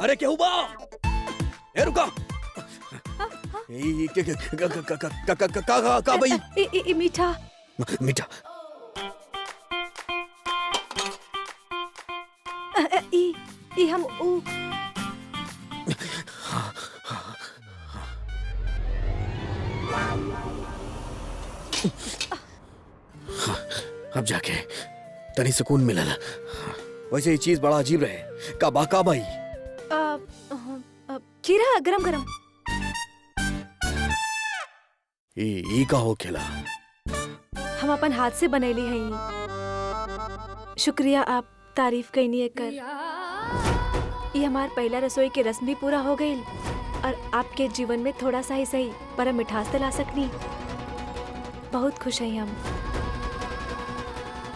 अरे क्या हुआ? ए रुका। का भाई? मीठा मीठा। ई हम ऊ अब जाके तनी सुकून मिला। वैसे ये चीज बड़ा अजीब रहे। का भाई? खीरा गरम गरम। ई का हो खेला? हम अपन हाथ से बनैली हैं। शुक्रिया, आप तारीफ कईनी एकर। ये हमार पहला रसोई के रस्म भी पूरा हो गई और आपके जीवन में थोड़ा सा ही सही पर मिठास ला सकनी। बहुत खुश हैं हम।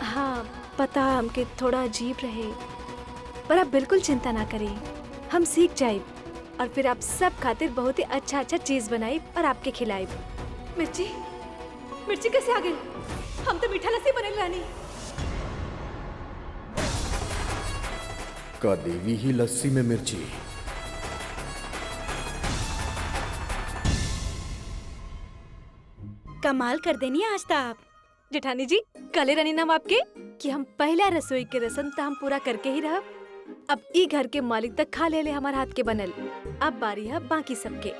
हाँ पता हमके थोड़ा अजीब रहे पर आप बिल्कुल चिंता ना करें, हम सीख जाए और फिर आप सब खातिर बहुत ही अच्छा अच्छा चीज बनाई और आपके खिलाई। मिर्ची मिर्ची कैसे आ गई? हम तो मीठा लस्सी बने रानी। का देवी ही लस्सी में मिर्ची? कमाल कर देनी आज तो आप। जेठानी जी कले रानी नाम आपके कि हम पहला रसोई के रस्म तो हम पूरा करके ही रह। अब ई घर के मालिक तक खा ले हमार हाथ के बनल। अब बारी है बाकी सबके।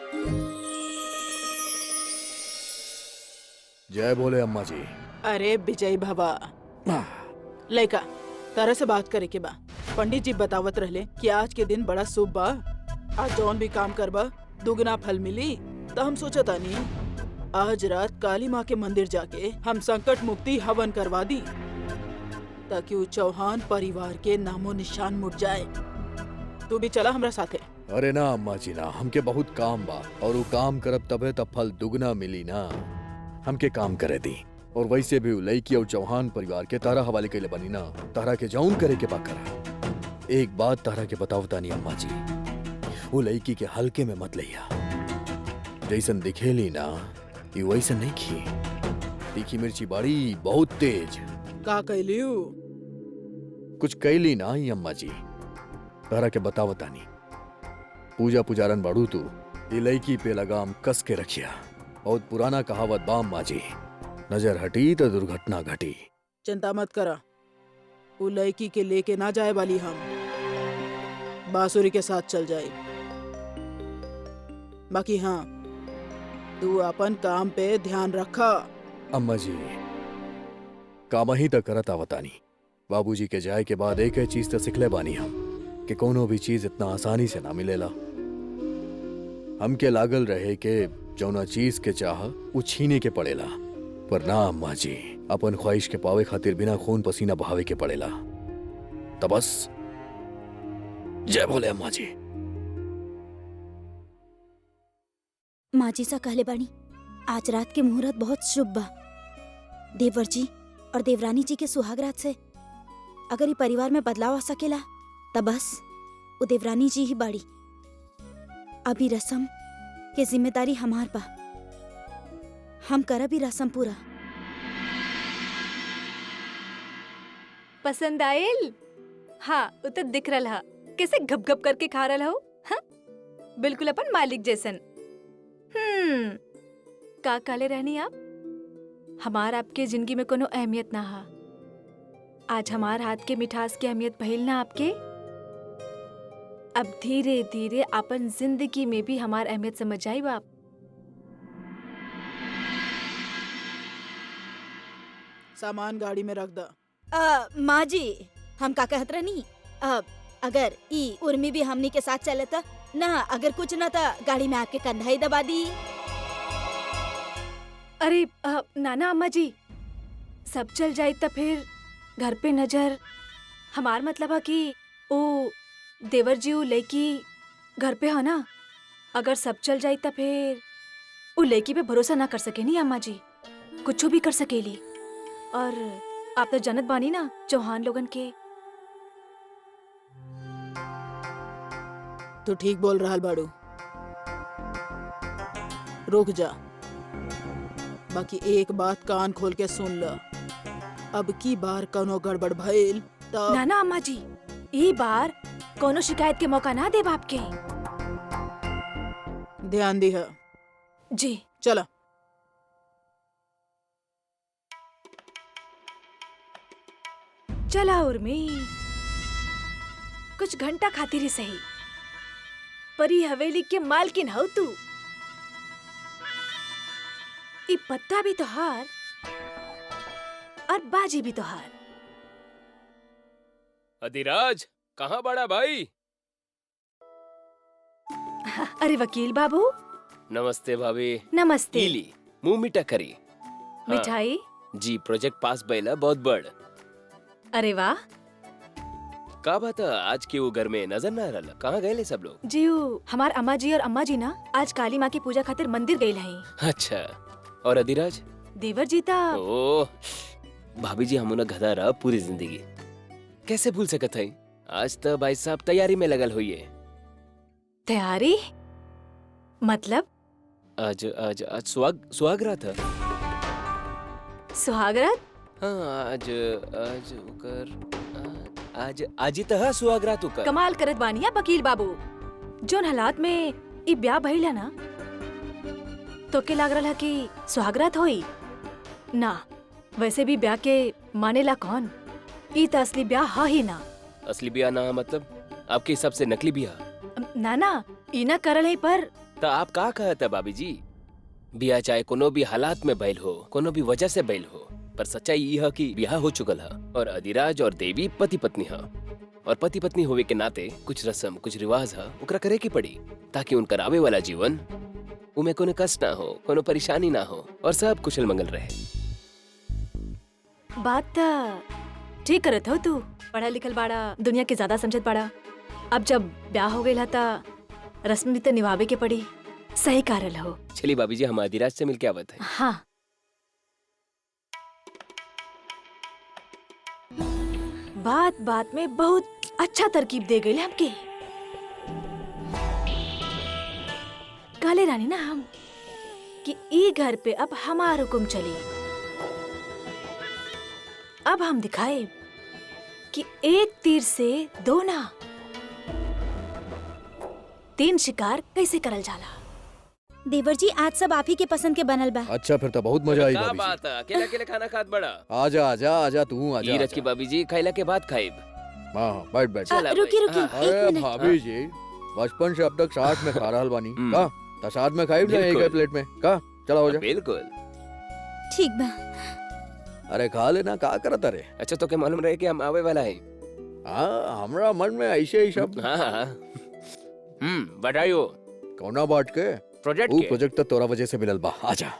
जय बोले अम्मा जी। अरे विजय भवा लड़का तारा से बात करे के बा। पंडित जी बतावत रहले कि आज के दिन बड़ा शुभ बा। आज जौन भी काम करबा दुगना फल मिली। तो हम सोचा तानी आज रात काली माँ के मंदिर जाके हम संकट मुक्ति हवन करवा दी ताकि वो चौहान परिवार के नामो निशान मुट जाए। तू भी चला हमरा साथे। अरे ना अम्मा जी ना, हमके बहुत काम बा और वो काम करब तबे तब फल दुगना मिली ना। हमके काम करे दी और वैसे भी लड़की और चौहान परिवार के तारा हवाले के लिए बनी ना। तारा के जाऊन करे के बा करा। एक बात तारा के बताओ तानी अम्मा जी, वो लड़की के हल्के में मत लिया। जैसन दिखेली ना ये वैसे नहीं खी। तीखी मिर्ची बाड़ी बहुत तेज। का कैलियो? कुछ कैली ना ही अम्मा जी। तारा के बताओ तानी, पूजा पुजारन बाड़ू तू ये लड़की पे लगाम कस के रखिया। बहुत पुराना कहावत बा अम्मा जी, नजर हटी तो दुर्घटना घटी। चिंता मत करा, वो लड़की के लेके ना जाए वाली हम बांसुरी के साथ चल जाए। बाकी हाँ तू अपन काम पे ध्यान रखा। अम्मा जी कामा ही तक करत आवतानी। बाबूजी के जाए के बाद एक चीज तो सिखले बानी हम कि कोनो भी चीज इतना आसानी से ना मिलेला। हमके लागल रहे के जौना चीज के चाह उ छीने के पड़ेला, पर ना अम्मा जी, अपन ख्वाहिश के पावे खातिर बिना खून पसीना बहावे के पड़ेला। तो बस जय बोले अम्मा जी। माँ जी सा कहले बानी आज रात के मुहूर्त बहुत शुभ बा। देवर जी और देवरानी जी के सुहागरात से अगर ये परिवार में बदलाव आ सकेला तब बस वो देवरानी जी ही बाड़ी। अभी रस्म के जिम्मेदारी हमार बा, हम करब ही रस्म पूरा। पसंद आयल? हाँ वो तो दिख रहा कैसे घप घप करके खा रहा हो। हाँ बिल्कुल अपन मालिक जैसन। का काले रहनी आप? हमार आपके जिंदगी में कोनो अहमियत ना हा। आज हमार हाथ के मिठास की अहमियत भइल ना आपके। अब धीरे धीरे अपन जिंदगी में भी हमार अहमियत समझ आई बाप। सामान गाड़ी में रख दा। माँ जी हम का कहत रहनी, अगर ई उर्मी भी हमनी के साथ चले त ना, अगर कुछ ना था गाड़ी में आपके कंधा ही दबा दी। अरे नाना अम्मा जी सब चल जाए तो फिर घर पे नजर। हमार मतलब है कि ओ देवर जी वो लड़की घर पे है ना, अगर सब चल जाए तो फिर वो लड़की पे भरोसा ना कर सके नहीं अम्मा जी, कुछ भी कर सकेली। और आप तो जनत बानी ना चौहान लोगन के। तू ठीक बोल रहा बाड़ू, रुक जा। बाकी एक बात कान खोल के सुन ल, अब की बार कोनो गड़बड़ भइल तब नाना अम्मा जी ई बार कोनो शिकायत के मौका ना देब आपके। ध्यान दिह। जी चला। चला उर्मी, कुछ घंटा खातिर ही सही, परी हवेली के मालकिन हो तू। ई पत्ता भी तो हार और बाजी भी तो हार। अधिराज कहाँ बड़ा भाई? अरे वकील बाबू नमस्ते भाभी। नमस्ते। इली मुंह मीठा करी। मिठाई? जी प्रोजेक्ट पास भइला बहुत बड़। अरे वाह। का बात है, आज के वो घर में नजर ना रहला, कहाँ गए सब लोग? जी हमार अम्मा जी और अम्मा जी ना आज काली माँ की पूजा खातिर मंदिर गई हैं। अच्छा, और अधिराज? देवर जी ता ओ भाभी जी हम गधा रहा पूरी जिंदगी, कैसे भूल सकत है। आज तो भाई साहब तैयारी में लगल हुई है। तैयारी मतलब? आज आज आज सुहागरात है। सुहागरात? हाँ आज आज आज ही तो है सुहागरात उकर। कमाल करत बानिया वकील बाबू, जोन हालात में ई ब्याह भइल है ना, तो के लाग रहा कि सुहागरात होई ना। वैसे भी ब्याह के मानेला कौन, ई तो असली ब्याह है ही ना। असली ब्याह ना मतलब आपके हिसाब से नकली ब्याह? ना ना ई ना करल है, पर तो आप का कहता भाभी जी? ब्याह चाहे कोनो भी हालात में बैल हो, कोनो भी वजह से बैल हो, पर सच्चाई यह है कि ब्याह हो चुकल है और अधिराज और देवी पति पत्नी है। और पति पत्नी होवे के नाते कुछ रस्म कुछ रिवाज है ओकरा करे की पड़ी, ताकि उनकर आवे वाला जीवन उमे कोनो कष्ट ना हो, कोनो परेशानी ना हो और सब कुशल मंगल रहे। बात ठीक करत हो तू, पढ़ा लिखल बाड़ा, दुनिया के ज्यादा समझत बाड़ा। अब जब ब्याह हो गया था रस्म भी तो निभावे के पड़ी। सही कारल हो। चलिए भाभी जी हम अधिराज से मिलके आवत है। हाँ बात बात में बहुत अच्छा तरकीब दे गई हमके। काले रानी ना हम कि ई घर पे अब हमार हुक्म चली। अब हम दिखाए कि एक तीर से दो ना, तीन शिकार कैसे करल जाला। देवर जी आज सब आप ही के पसंद के बनल बा। अच्छा फिर तो बहुत मजा आई क्या भाभी बात है, अकेले अकेले खाना खात बड़ा। आजा आजा आजा तू आजा। नीरज की भाभी जी खैला के बाद खाइब। हाँ हाँ बैठ बैठ। चला रुकी भाई, रुकी हाँ। एक अरे मिनट। भाभी जी बचपन से अब तक साथ में खा रहल बानी हम्म। का, तो साथ में खाई ना एक बिल्कुल। प्लेट में का। चला हो जा। बिल्कुल। ठीक बा। अरे खा लेना, का करत अरे। अच्छा तो के मालूम रहे कि हम आवे वाला है। हाँ, हमरा मन में ऐसे ही शब्द। हाँ हाँ। बताइयो। कौना बात के? प्रोजेक्ट वो के। प्रोजेक्ट तो तोरा वजह से मिलल बा। आजा।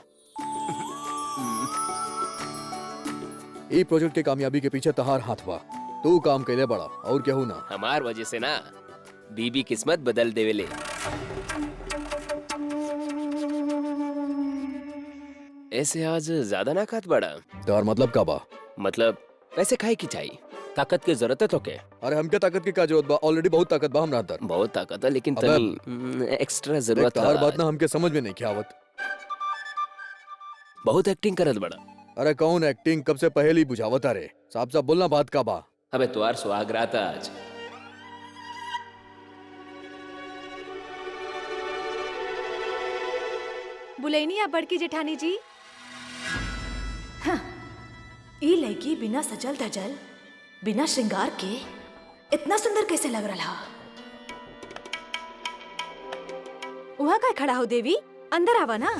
ई प्रोजेक्ट के कामयाबी के पीछे तहार हाथ बा। तू काम कैले बड़ा और केहू ना। हमार वजह से ना बीबी किस्मत बदल देवेले। ऐसे आज ज्यादा ना खात बड़ा। तोहर मतलब का बा? मतलब पैसे खाए की चाहिए, ताकत की जरूरत है तो के। अरे हमके ताकत की का जरूरत बा? ऑलरेडी बहुत ताकत बा हमरा अंदर। बहुत ताकत है लेकिन अबे, तनी एक्स्ट्रा देख, जरूरत तोहर है। बात ना हमके समझ में नहीं क्या आवत। बहुत एक्टिंग करत बड़ा। अरे कौन एक्टिंग, कब से पहले ही बुझावत अरे। साफ साफ बोलना बात का बा। अबे तुआर सुहाग रात आज। बुलैनी आप बड़की जेठानी जी। हाँ, ई लड़की बिना सजल धजल, बिना श्रृंगार के इतना सुंदर कैसे लग रहा? वहाँ का खड़ा हो देवी, अंदर आवा ना।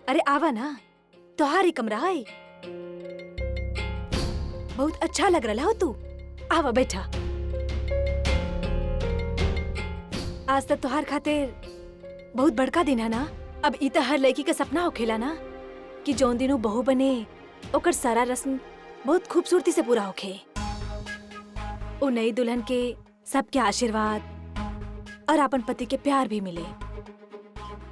अरे आवा ना, तोहारी कमरा है। बहुत अच्छा लग रहा हो तू। आवा बैठा। आज तक तोहार खातिर बहुत बड़का दिन है ना। अब ई त हर लड़की का सपना होखेला ना कि जौन दिन उ बहू बने ओकर सारा रस्म बहुत खूबसूरती से पूरा होखे। ओ नई दुल्हन के सबके आशीर्वाद और अपन पति के प्यार भी मिले।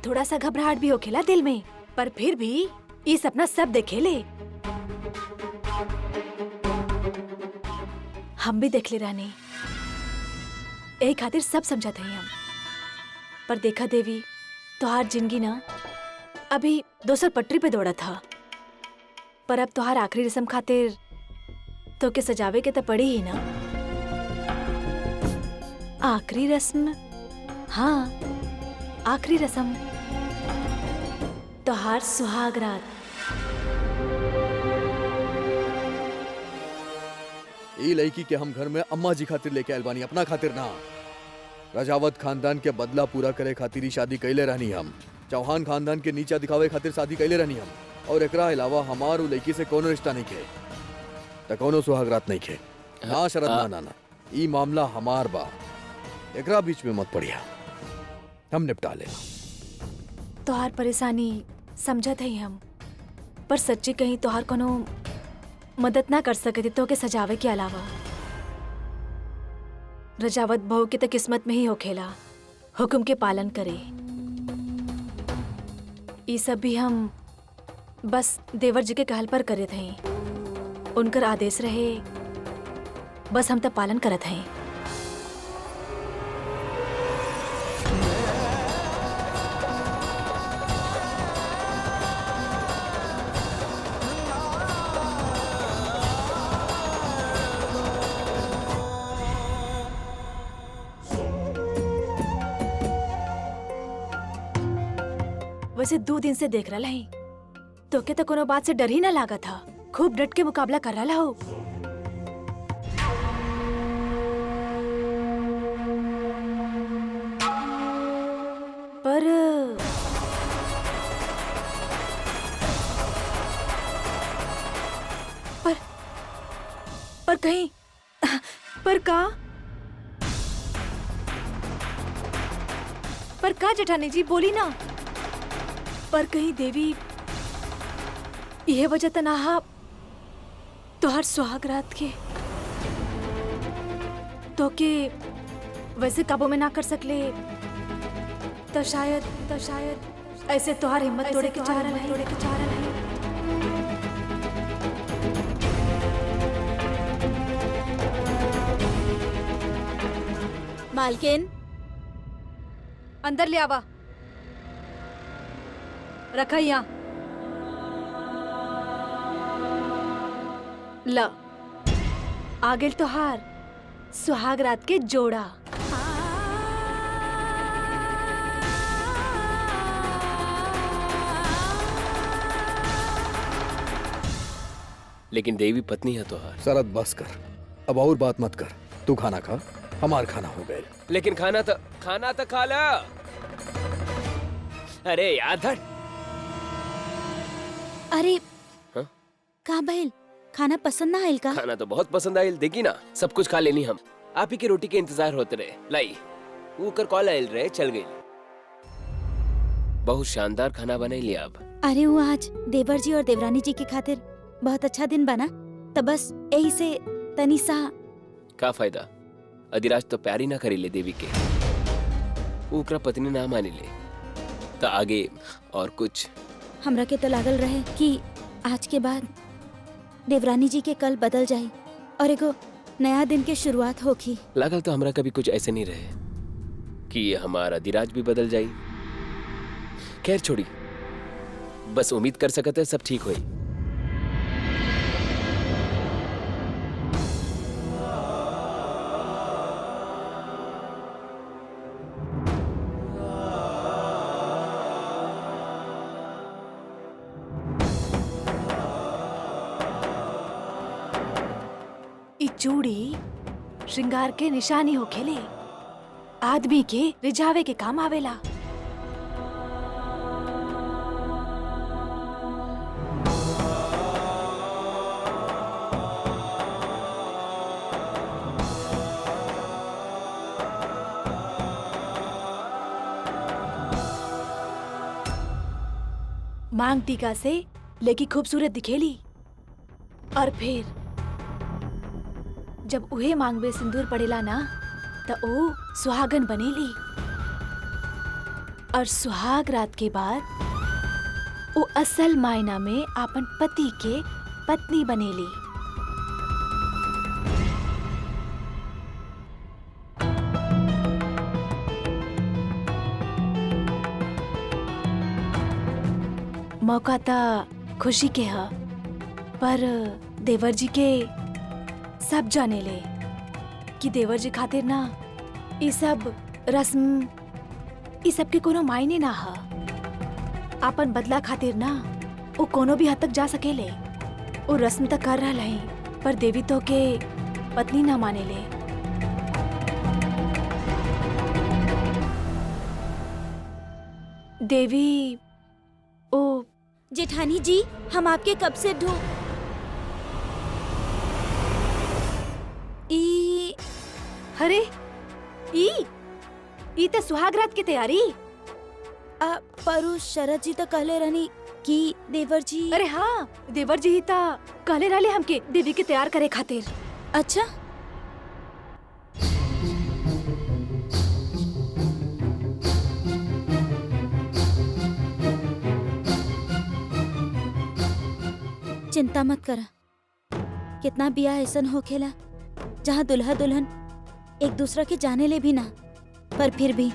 थोड़ा सा घबराहट भी होखेला दिल में, पर फिर भी ये सपना सब देखेले। हम भी देख ले रानी, यही खातिर सब समझत हई हम। पर देखा देवी, तोहार जिंदगी ना अभी दोसर पटरी पे दौड़ा था। पर अब तोहार आखिरी रस्म खातिर तो के सजावे के तो पड़ी ही ना। आखिरी रस्म? हाँ, आखिरी रस्म, तोहार सुहाग रात। ई लड़की के हम घर में अम्मा जी खातिर लेके आयल बानी, अपना खातिर ना। रजावत खानदान के बदला पूरा करे खातिर ही शादी कैले रहनी हम। चौहान खानदान के नीचा दिखावे खातिर शादी कैले रहनी हम। और एकरा अलावा हमार उ लड़की से कोनो रिश्ता नहीं खे, त कोनो सुहागरात नहीं खे। ना शरद, ना ना ना, ई मामला हमार बा। एकरा बीच में मत पड़िया, हम निपटा ले। तोहार परेशानी समझत हई हम, पर सच्ची कहीं तोहार कोनो मदद ना कर सकते तो के सजावे के अलावा। रजावत बहू के तो किस्मत में ही होखेला हुक्म के पालन करे। ये सब भी हम बस देवर जी के कहल पर करे थे। उनकर आदेश रहे, बस हम तो पालन करत हैं। वैसे 2 दिन से देख रहा है तो के तो कोनो बात से डर ही ना लागा था। खूब डट के मुकाबला कर रहा हो। पर पर पर कहीं पर का जेठानी जी बोली ना। पर कहीं देवी यह वजह तनाहा तोहर सुहाग रात के तो के वैसे काबू में ना कर सकले, तो शायद ऐसे तोहर हिम्मत तोड़े के चाह रहा है। मालकिन, अंदर ले आवा, रखा यहाँ। ल आगे तोहार सुहाग रात के जोड़ा। लेकिन देवी पत्नी है तोहार। शरद बस कर, अब और बात मत कर। तू खाना खा, हमार खाना हो गए। लेकिन खाना तो खा ला। अरे यार धर। अरे हाँ? का भइल? खाना पसंद ना आइल का? खाना तो बहुत पसंद आयल, देखी ना सब कुछ खा लेनी हम। आप ही की रोटी के इंतजार होते रहे। लाई वो कर कॉल आयल रहे, चल गई। बहुत शानदार खाना बनाई लिया अब। अरे वो आज देवर जी और देवरानी जी के खातिर बहुत अच्छा दिन बना, तो बस यही से तनी सा। का फायदा, अधिराज तो प्यार ही ना करी ले देवी के, ओकरा पत्नी ना मानी ले, तो आगे और कुछ। हमरा के तो लागल रहे कि आज के बाद देवरानी जी के कल बदल जाए और एगो नया दिन के शुरुआत होगी। लागल तो हमरा कभी कुछ ऐसे नहीं रहे कि ये हमारा अधिराज भी बदल जाए। खैर छोड़ी, बस उम्मीद कर सकते हैं सब ठीक होई। ई चूड़ी श्रृंगार के निशानी हो खेले, आदमी के रिझावे के काम आवेला। मांग टीका से लेकी खूबसूरत दिखेली, और फिर जब उहे मांग में सिंदूर पड़ेला ना, तो ओ सुहागन बनेली, और सुहाग रात के बाद वो असल मायना में आपन पति के पत्नी बनेली। मौका ता खुशी के ह, पर देवर जी के सब जाने ले कि देवर जी खातिर ना ये सब रस्म, ये सब के कोनो मायने ना ह। आपन बदला खातिर ना वो कोनो भी हद तक जा सकेले। वो रस्म तक कर रहा है, पर देवी तो के पत्नी ना माने ले। देवी ओ जेठानी जी, हम आपके कब से ढूंढ। अरे ई तो सुहाग रात की तैयारी। पर शरद जी तो कहले रहनी कि देवर जी। अरे हाँ, देवर जी ही ता कहले रहले हमके देवी के तैयार करे खातिर। अच्छा, चिंता मत करा। कितना बियाह ऐसन होखेला जहाँ दुल्हा दुल्हन एक दूसरा के जाने ले भी ना, पर फिर भी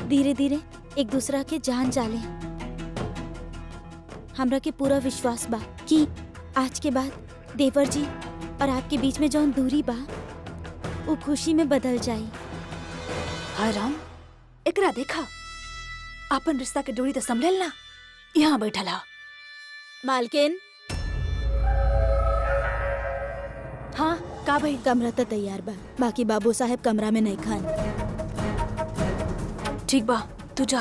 धीरे धीरे एक दूसरा के जान जाले। हमरा के पूरा विश्वास बा कि आज के बाद देवर जी और आपके बीच में जौन दूरी बा वो खुशी में बदल जाई। हाँ राम, एकरा देखा, आपन रिश्ता के डोरी तो संभल ना, यहाँ बैठल हा। मालकिन, हाँ का भाई? कमरा तो तैयार बा, बाकी बाबू साहब कमरा में नहीं खान। ठीक बा, तू जा।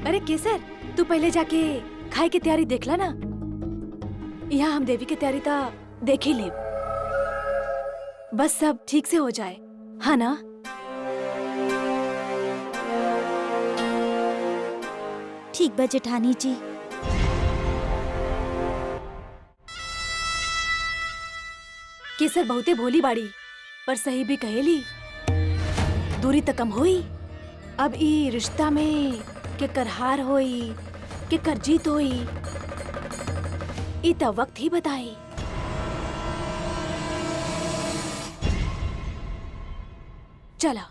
अरे केसर, तू पहले जाके खाए की तैयारी देख ला ना। यहाँ हम देवी की तैयारी ता देख ही ले, बस सब ठीक से हो जाए, हाँ ना? ठीक बा जेठानी जी। केसर बहुते भोली बाड़ी, पर सही भी कहेली, दूरी तक कम होई। अब ई रिश्ता में के करहार होई, के कर जीत होई, ई त वक्त ही बताई। चला।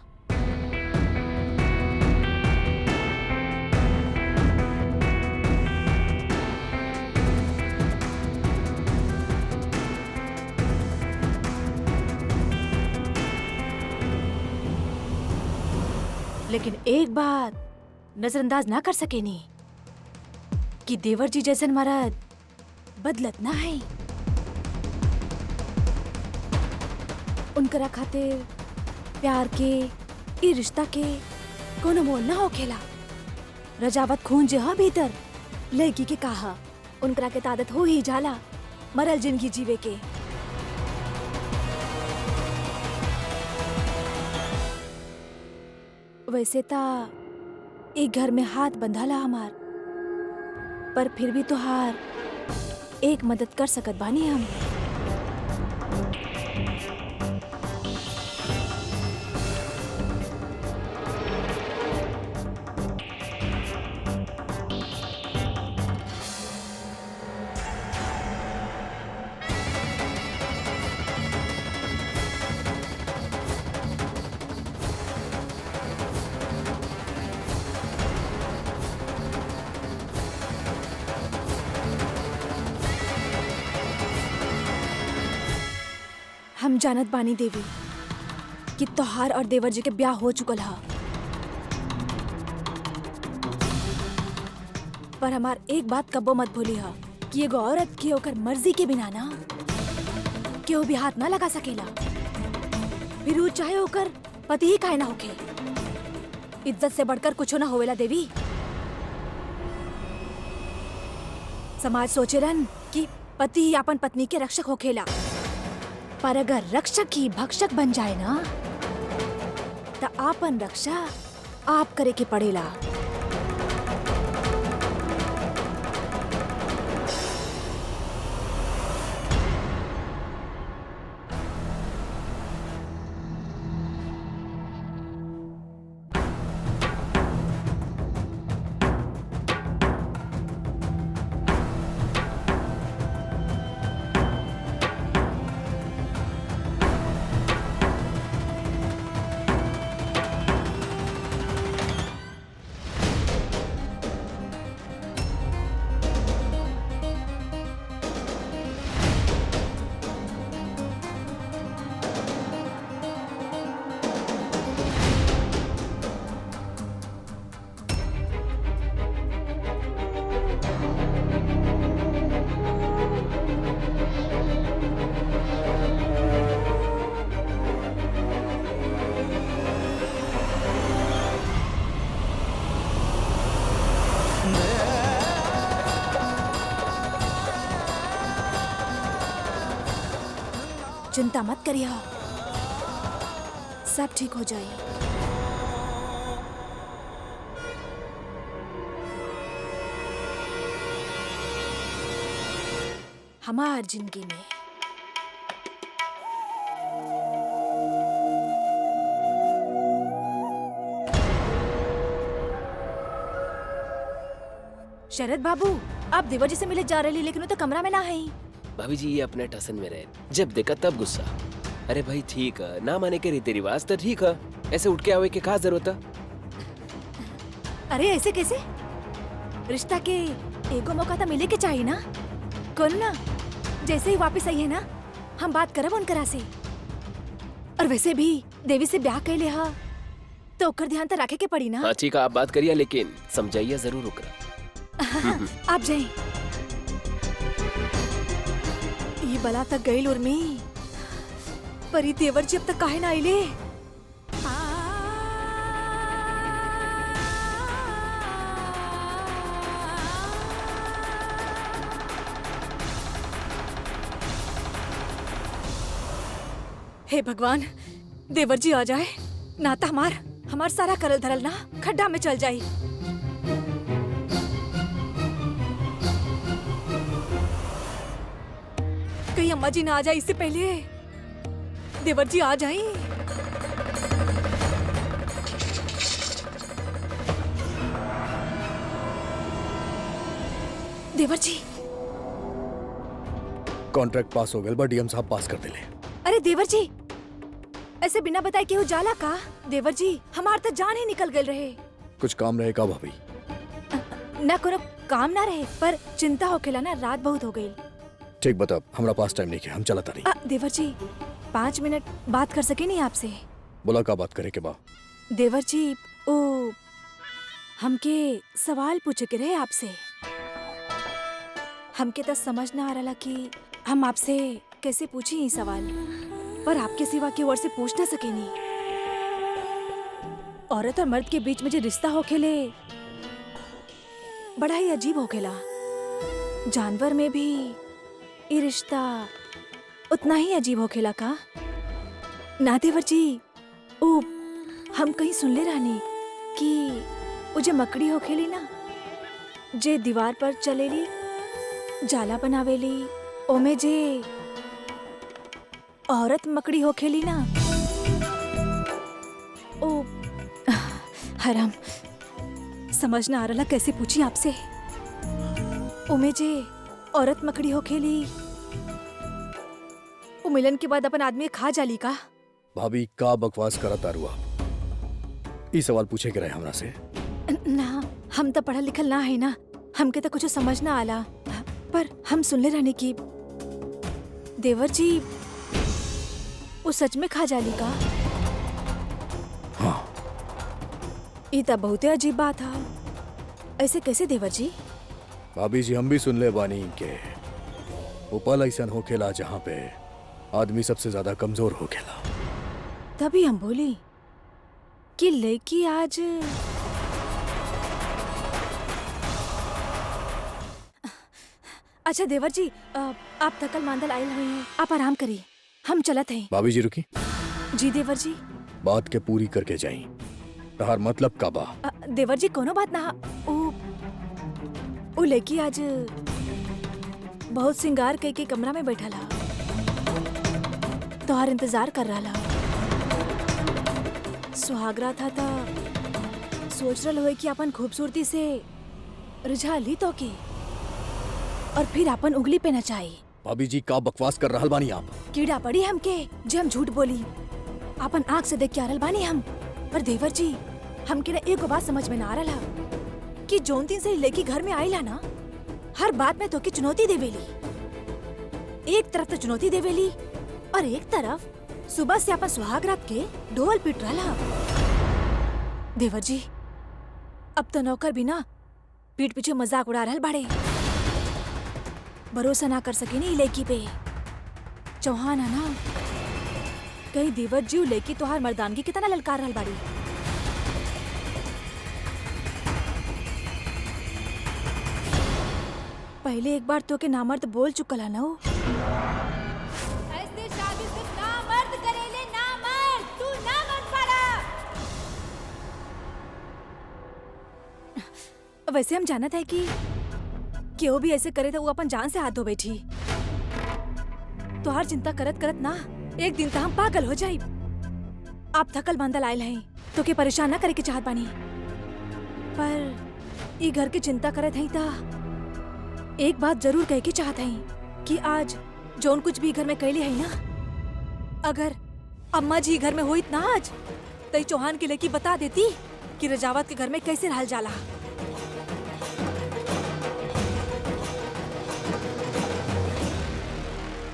लेकिन एक बात नजरअंदाज ना कर सके नी कि देवर जी जैसन मर्द बदलत ना है। उनकरा खातिर प्यार के, ई रिश्ता के कोनो मोल ना होखेला। रजावत खून जे हा भीतर लड़की के काहा उनकरा के आदत हो ही जाला मरल जिंदगी जीवे के। वैसे ता एक घर में हाथ बंधाला हमार, पर फिर भी तो हार एक मदद कर सकत बानी हम। हम जानत बानी देवी कि तोहार और देवर जी के ब्याह हो चुकल हा, पर हमार एक बात कब्बो मत भूली हा कि एगो औरत के ओकर मर्जी के बिना ना केहू भी हाथ ना लगा सकेला, फिर ऊ चाहे ओकर पति ही काहे ना होखे। इज्जत से बढ़कर कुछो ना होवेला देवी। समाज सोचेलन कि पति ही अपन पत्नी के रक्षक होखेला, पर अगर रक्षक ही भक्षक बन जाए ना तो आपन रक्षा आप करे के पड़ेला। चिंता मत करिए, सब ठीक हो जाए। हमार जिंदगी में शरद बाबू आप देवर जी से मिले जा रही, लेकिन वो तो कमरा में ना है। भाभी जी ये अपने टसन में रहे, जब देखा तब गुस्सा। अरे भाई ठीक है, ना माने के रीति रिवाज तो ठीक है, ऐसे उठ के आवे के क्या जरूरत है? अरे ऐसे कैसे? रिश्ता के एगो मौका तो मिले के चाहिए ना। कौन ना जैसे ही वापस आई है ना हम बात करब उनकरा से। और वैसे भी देवी से ब्याह कैले हा तो ओकर ध्यान तो रखे के पड़ी ना। हाँ ठीक है, आप बात करिए लेकिन समझाइए जरूर ओकरा। आप जाए। ये बला तक गई उर्मी, पर ये देवर जी अब तक काहे ना आइले? हे भगवान, देवर जी आ जाए ना तो हमार सारा करल धरल ना खड्डा में चल जाई। कहीं अम्मा जी ना आ जाए इससे पहले देवर जी आ जाए। देवर जी कॉन्ट्रैक्ट पास हो गया, बट डीएम साहब पास कर दिले। अरे देवर जी ऐसे बिना बताए केहू जाला का? देवर जी हमार तो जान ही निकल गए रहे। कुछ काम रहेगा भाभी? ना कोनो काम ना रहे, पर चिंता होखेला ना, रात बहुत हो गई। ठीक बता, हमारा पास टाइम नहीं है, हम चलाता नहीं। देवर जी 5 मिनट बात कर सके नहीं आपसे? बोला का बात करे के बा? देवर जी ओ हमके सवाल पूछे के रहे आपसे। हमके तो समझ ना आ रहा कि हम आपसे कैसे पूछी ये सवाल, पर आपके सिवा के और से पूछ ना सके नहीं। औरत और मर्द के बीच में जो रिश्ता होखेले बड़ा ही अजीब होखेला। जानवर में भी ये रिश्ता उतना ही अजीब होखेला का? ना देवर जी, ओ हम कहीं सुन ले रानी कि वो जो मकड़ी होखेली ना, जे दीवार पर चलेली, जाला बनावेली, ओमे जे औरत मकड़ी होखेली ना, ओ हराम समझ ना आ रहा कैसे पूछी आपसे। ओमे जे औरत मकड़ी होखेली, वो मिलन के बाद अपन आदमी खा जाली का? भाभी का बकवास करत तारू आप? ई सवाल पूछे के रहे हमरा से। ना, हम तो पढ़ल लिखल ना है ना, हमके तो कुछ समझ ना आला। पर हम सुनले रहने की देवर जी वो सच में खा जाली का? हाँ। ये तो बहुते अजीब बात है। ऐसे कैसे देवर जी? भाभी जी हम भी सुन ले बानी के वो पल ऐसन होखेला जहाँ पे आदमी सबसे ज्यादा कमजोर होखेला। तभी हम बोली कि लड़की आज अच्छा देवर जी, आप थकल मांदल आयल हुई हैं, आप आराम करिए, हम चलत हैं। भाभी जी रुकी, जी देवर जी। बात के पूरी करके जाई। तहार मतलब का बा? देवर जी कोनो बात ना, ओ लड़की आज बहुत सिंगार कई के कमरा में बैठा ला, तोहार इंतजार कर रहा ला। सुहागरा था सोच रहा होए कि अपन खूबसूरती से रिझा ली तो के और फिर अपन उंगली पे नचाई। भाभी जी का बकवास कर रहल बानी आप? कीड़ा पड़ी हमके जे हम झूठ बोली, अपन आँख से देख के आ रहल बानी हम। पर देवर जी हमके ना एगो बात समझ में ना आ रहा कि जोन दिन से लड़की घर में आईला ना, हर बात में तो की चुनौती देवेली। एक तरफ तो चुनौती देवेली और एक तरफ सुबह से अपन सुहाग रात के ढोल पीट रहा। देवर जी अब तो नौकर भी ना पीठ पीछे मजाक उड़ा रहल बाड़े। भरोसा ना कर सके नी लड़की पे। चौहान है ना, कहीं देवर जी लड़की तोहार मर्दानगी कितना ललकार रहल बाड़ी। पहले एक बार तो के नामर्द बोल चुकल है ना वो। ऐसे शादी सिर्फ नामर्द करेले, नामर्द, तू नामर्द पड़ा। वैसे हम जानत है कि केहू भी ऐसे करे तो वो अपन जान से हाथ धो बैठी। तोहार चिंता करत करत ना एक दिन तो हम पागल हो जाई। आप थकल बंदल आयल हैं तो के परेशान ना करे के चाहत बानी, पर ई घर की चिंता करत हैं ता एक बात जरूर कह के चाहत हैं कि आज जोन कुछ भी घर में कैली है ना, अगर अम्मा जी घर में होइत ना आज तो चौहान के लेकी बता देती कि रजावत के घर में कैसे रहल जाला।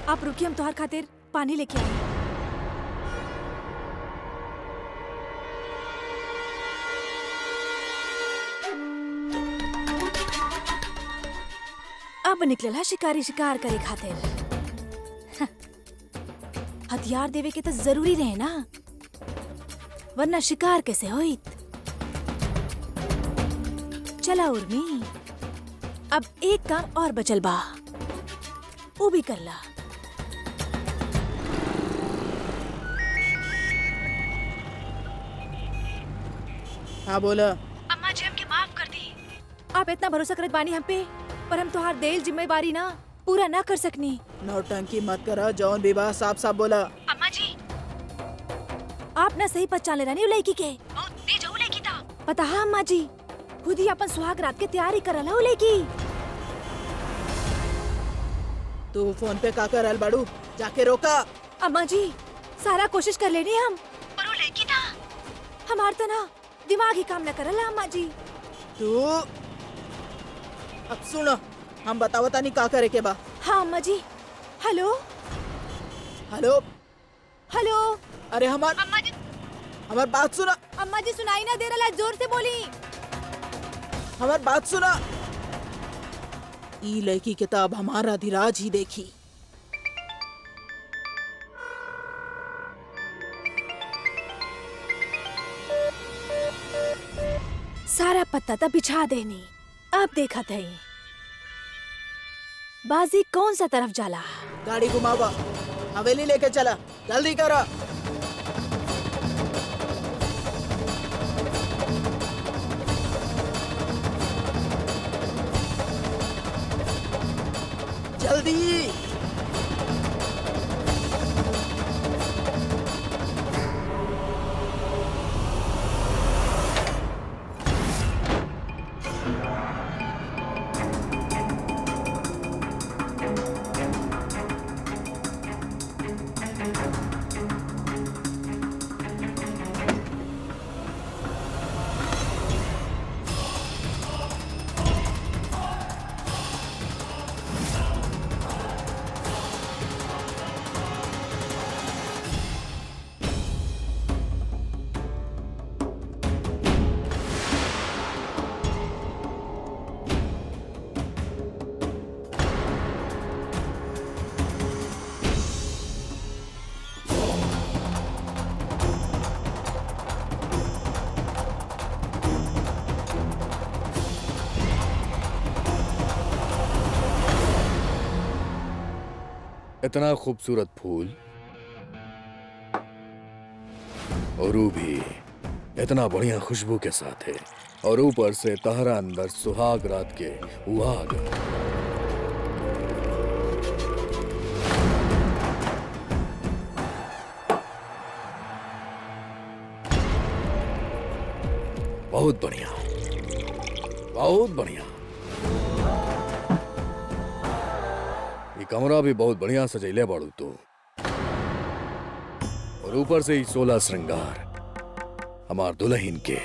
आप रुकिए, हम तुम्हार खातिर पानी लेके आए। अब निकलला शिकारी शिकार करे खातिर। हथियार देवे के तो जरूरी रहे ना, वरना शिकार कैसे होइत। चला उर्मी, अब एक काम और बचल बा, वो भी कर ला। हाँ बोला। अम्मा जी हमके माफ कर दी। आप इतना भरोसा करत बानी हम पे, पर हम तोहार देल जिम्मेवारी ना पूरा ना कर सकनी। नौटंकी मत करा, जौन विवाह साफ साफ बोला। अम्मा जी आप ना सही पहचान ले रही लड़की के, बहुत तेज हो लड़की था। पता है अम्मा जी, खुद ही अपन सुहाग रात के तैयारी करल हो लड़की। तू फोन पे का कर रहल बाड़ू, जाके रोका। अम्मा जी सारा कोशिश कर लेनी हम, पर वो लड़की था। हमार तो ना दिमाग ही काम न करल अम्मा जी। तू अब सुनो, हम बतावता नहीं का करे के बा। हाँ अम्मा जी। Hello hello hello. अरे हमार बात सुना। अम्मा जी सुनाई ना दे रहा, जोर से बोली। हमार बात सुना। ई लड़की किताब हमारा धीराज ही देखी। सारा पत्ता तो बिछा देनी। अब देखत है बाजी कौन सा तरफ जाला। गाड़ी घुमावा, हवेली लेके चला, जल्दी करा। जल्दी। इतना खूबसूरत फूल और वो भी इतना बढ़िया खुशबू के साथ है, और ऊपर से तहरा अंदर सुहाग रात के उहाग। बहुत बढ़िया, बहुत बढ़िया। ये कमरा भी बहुत बढ़िया सजैले बाड़ू तो, और ऊपर से ही 16 श्रृंगार हमार दुल्हन के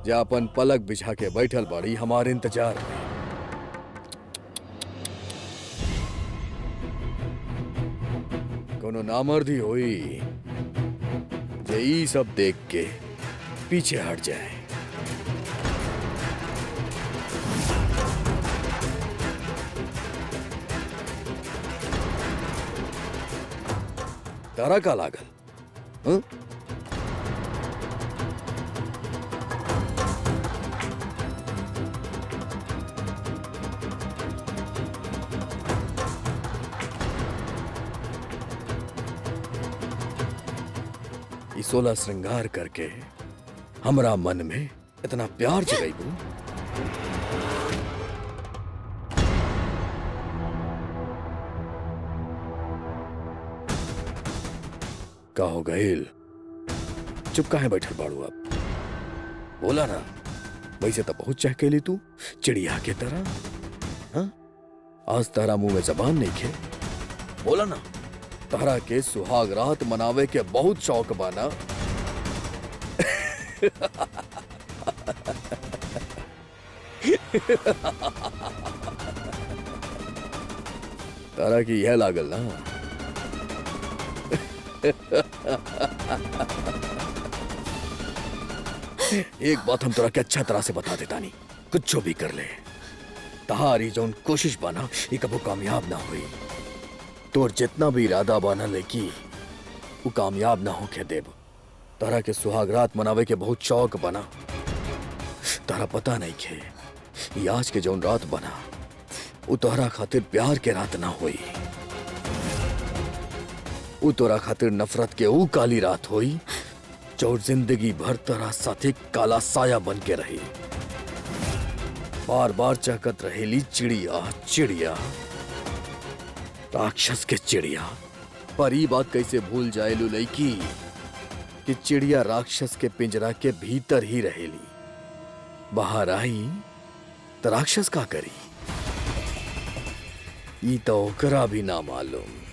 जा अपन पलक बिछा के बैठल बाड़ी हमारे इंतजार में। कोनो नामर्दी होई जे ई सब देख के पीछे हट जाए। तारा का लागल? हाँ? ये 16 श्रृंगार करके हमरा मन में इतना प्यार जगाईबू। का हो गईल? चुप काहे बैठल बाड़ू? अब बोला ना, वैसे तो बहुत चहकेली तू चिड़िया के तरह। हाँ? आज तारा मुंह में जबान नहीं खे। बोला ना, तारा के सुहाग रात मनावे के बहुत शौक बाना। तारा की यह लागल ना। एक बात हम तोरा के अच्छा तरह से बता देता नहीं, कुछ भी कर ले, तहारी जौन कोशिश बाना ये कबो कामयाब ना हुई। तोर जितना भी इरादा बाना लेकी वो कामयाब ना होके देब। तारा के सुहाग रात मनावे के बहुत शौक बना। तारा पता नहीं खे ये आज के जौन रात बना वो तोहरा खातिर प्यार के रात ना हुई। वो तोरा खातिर नफरत के वो काली रात हुई जो जिंदगी भर तोरा साथे काला साया बन के रही। बार बार चहकत रहेली चिड़िया चिड़िया, राक्षस के चिड़िया। पर ये बात कैसे भूल जाए लू लड़की कि चिड़िया राक्षस के पिंजरा के भीतर ही रहेली, बाहर आई तो राक्षस का करी। ये तो ओकरा भी ना मालूम।